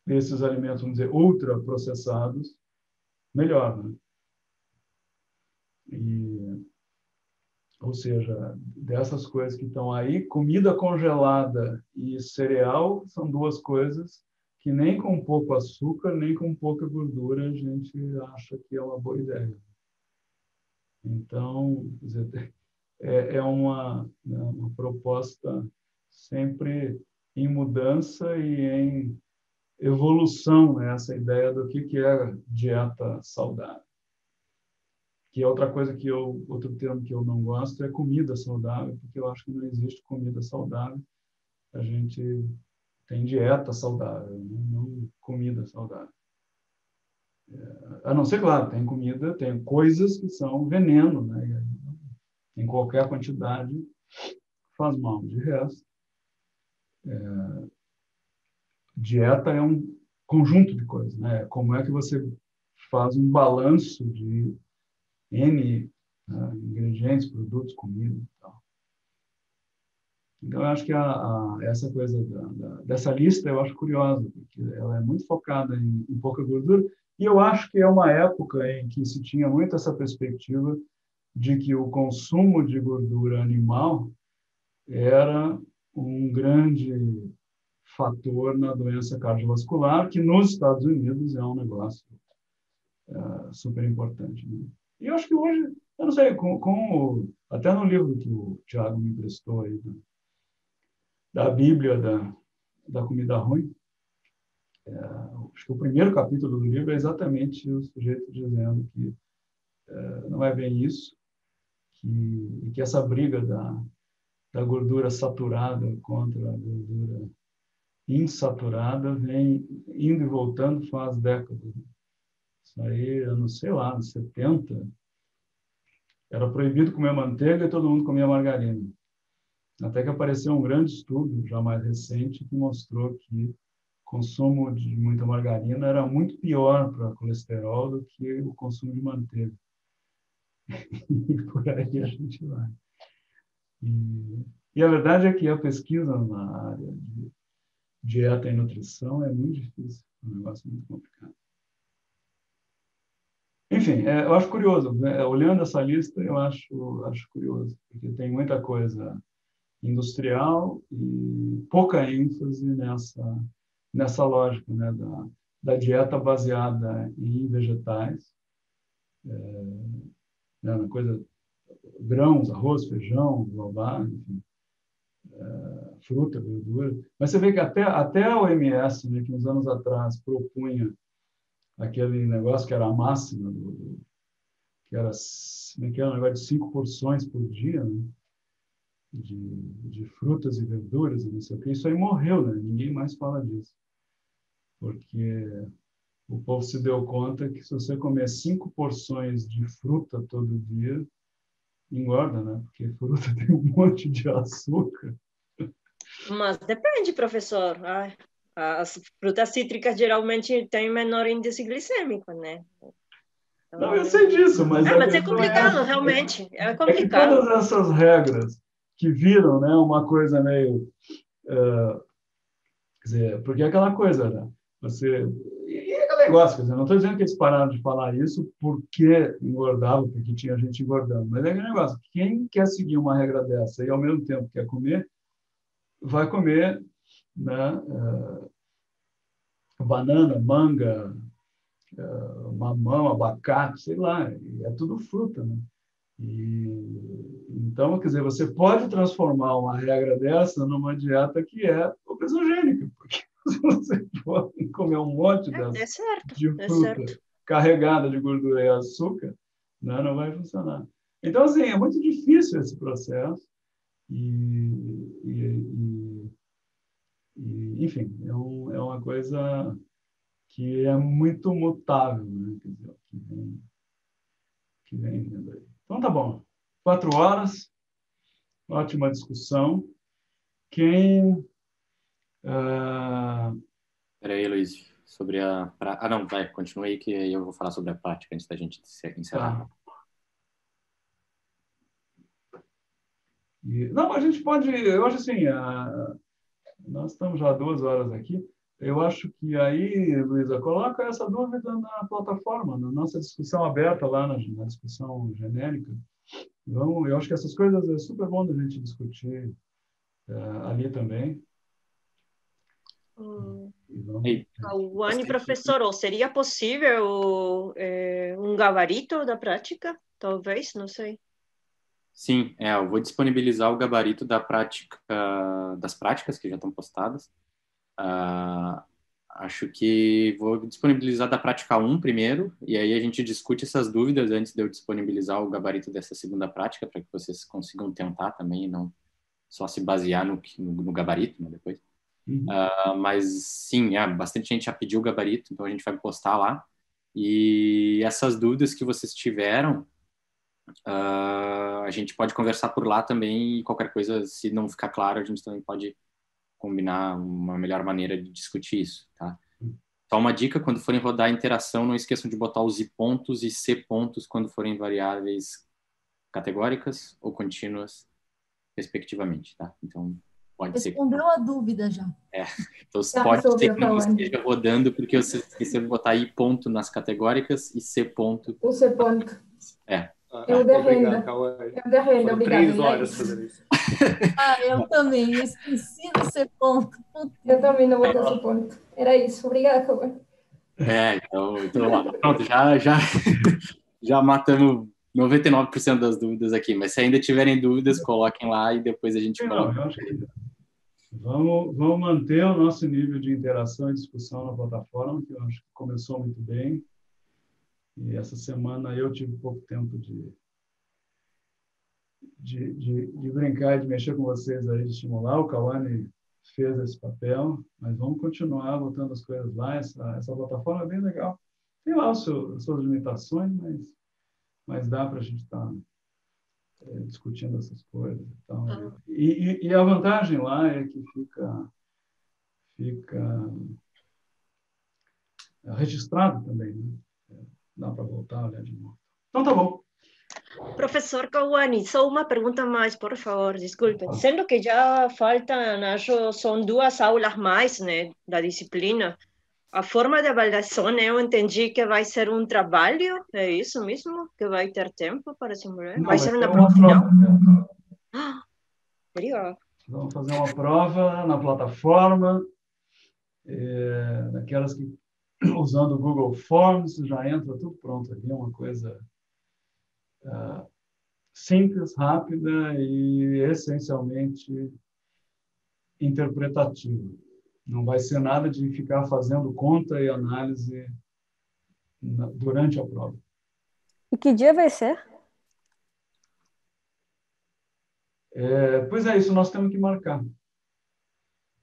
desses alimentos, vamos dizer, ultraprocessados, melhor, né? Ou seja, dessas coisas que estão aí, comida congelada e cereal são duas coisas que nem com pouco açúcar, nem com pouca gordura a gente acha que é uma boa ideia. Então, quer dizer, é uma proposta sempre em mudança e em evolução, né? Essa ideia do que é dieta saudável. Que é outra coisa outro termo que eu não gosto é comida saudável, porque eu acho que não existe comida saudável. A gente tem dieta saudável, não comida saudável. A não ser, claro, tem coisas que são veneno, né? Em qualquer quantidade faz mal. De resto, dieta é um conjunto de coisas, né? Como é que você faz um balanço de N ingredientes, produtos, comida e tal. Então, eu acho que essa coisa dessa lista eu acho curiosa, porque ela é muito focada em pouca gordura, e eu acho que é uma época em que se tinha muito essa perspectiva de que o consumo de gordura animal era um grande fator na doença cardiovascular, que nos Estados Unidos é um negócio super importante, né? E eu acho que hoje, eu não sei, até no livro que o Thiago me emprestou aí, da Bíblia da comida ruim, acho que o primeiro capítulo do livro é exatamente o sujeito dizendo que não é bem isso, que essa briga da gordura saturada contra a gordura insaturada vem indo e voltando faz décadas. Isso aí, eu não sei lá, nos 70, era proibido comer manteiga e todo mundo comia margarina. Até que apareceu um grande estudo, já mais recente, que mostrou que o consumo de muita margarina era muito pior para o colesterol do que o consumo de manteiga. E por aí a gente vai. E a verdade é que a pesquisa na área de dieta e nutrição é muito difícil, é um negócio muito complicado. Enfim, eu acho curioso, né? Olhando essa lista, eu acho curioso, porque tem muita coisa industrial e pouca ênfase nessa lógica, né, da dieta baseada em vegetais, né, na coisa grãos, arroz, feijão, babá, enfim, fruta, verdura. Mas você vê que até a OMS, né, que uns anos atrás propunha aquele negócio que era a máxima, que era um negócio de 5 porções por dia, né? De frutas e verduras, e não sei o que, isso aí morreu, né? Ninguém mais fala disso. Porque o povo se deu conta que se você comer 5 porções de fruta todo dia, engorda, né? Porque fruta tem um monte de açúcar. Mas depende, professor. As frutas cítricas geralmente têm menor índice glicêmico, né? Então, não, eu sei disso, mas... mas é complicado, realmente. É complicado. É que todas essas regras que viram, né, uma coisa meio... quer dizer, porque é aquela coisa, né? E é aquele negócio, quer dizer, não estou dizendo que eles pararam de falar isso porque engordava, porque tinha gente engordando, mas é aquele negócio, quem quer seguir uma regra dessa e ao mesmo tempo quer comer, vai comer, né, banana, manga, mamão, abacate, sei lá, é tudo fruta, né? Então, quer dizer, você pode transformar uma regra dessa numa dieta que é obesogênica, porque se você for comer um monte de fruta carregada de gordura e açúcar, né, não vai funcionar. Então, assim, é muito difícil esse processo. Enfim, é uma coisa que é muito mutável, né? Quer dizer, que vem vindo aí. Então, tá bom. 4 horas, ótima discussão. Quem... Peraí, Luiz, sobre a... não, vai, continua aí que aí eu vou falar sobre a prática antes da gente encerrar. Tá. Não, a gente pode... Eu acho assim, nós estamos já 2 horas aqui. Eu acho que aí, Luísa, coloca essa dúvida na plataforma, na nossa discussão aberta lá, na discussão genérica. Eu acho que essas coisas é super bom da gente discutir ali também. Cauane, professor, ou seria possível um gabarito da prática? Talvez, não sei. Sim, eu vou disponibilizar o gabarito da prática, das práticas que já estão postadas. Acho que vou disponibilizar da prática 1 primeiro, e aí a gente discute essas dúvidas antes de eu disponibilizar o gabarito dessa segunda prática, para que vocês consigam tentar também, e não só se basear no gabarito, né, depois. Mas sim, bastante gente já pediu o gabarito, então a gente vai postar lá. E essas dúvidas que vocês tiveram, a gente pode conversar por lá também, e qualquer coisa, se não ficar claro, a gente também pode combinar uma melhor maneira de discutir isso, tá? Só uma dica, quando forem rodar a interação, não esqueçam de botar os I pontos e C pontos quando forem variáveis categóricas ou contínuas, respectivamente, tá? Então, pode ser... Respondeu a dúvida já. Então, pode ser que não esteja rodando, porque você esqueceu de botar I ponto nas categóricas e C ponto. O C ponto. Eu de renda. Eu de renda, obrigada. 3 horas fazendo isso. Eu também. Esqueci do C ponto. Eu também não botei C ponto. Era isso. Obrigada, Cauane. Então lá. Pronto, já matamos 99% das dúvidas aqui. Mas se ainda tiverem dúvidas, coloquem lá e depois a gente coloca. Eu acho que vamos manter o nosso nível de interação e discussão na plataforma, que eu acho que começou muito bem. E essa semana eu tive pouco tempo de brincar e de mexer com vocês aí, de estimular. O Cauane fez esse papel, mas vamos continuar botando as coisas lá. Essa plataforma é bem legal. Tem lá as suas limitações, mas dá para a gente estar discutindo essas coisas. Então, e a vantagem lá é que fica registrado também, né? Dá para voltar a olhar de novo. Então, tá bom. Professor Cauane, só uma pergunta mais, por favor, desculpe. Sendo que já faltam, acho, são 2 aulas mais, né, da disciplina, a forma de avaliação, eu entendi que vai ser um trabalho, é isso mesmo? Que vai ter tempo para simular? Vai ser na prova final? Obrigado. Vamos fazer uma prova na plataforma, daquelas que, usando o Google Forms, já entra tudo pronto ali, uma coisa simples, rápida e essencialmente interpretativa. Não vai ser nada de ficar fazendo conta e análise durante a prova. E que dia vai ser? Pois é, isso nós temos que marcar.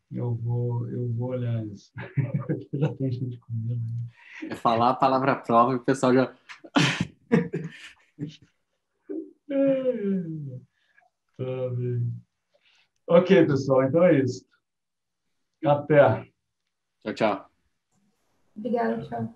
Eu vou olhar isso. Já tem gente comigo. Falar a palavra prova e o pessoal já... Tá bem. Ok, pessoal, então é isso. Até. Tchau, tchau. Obrigada, tchau.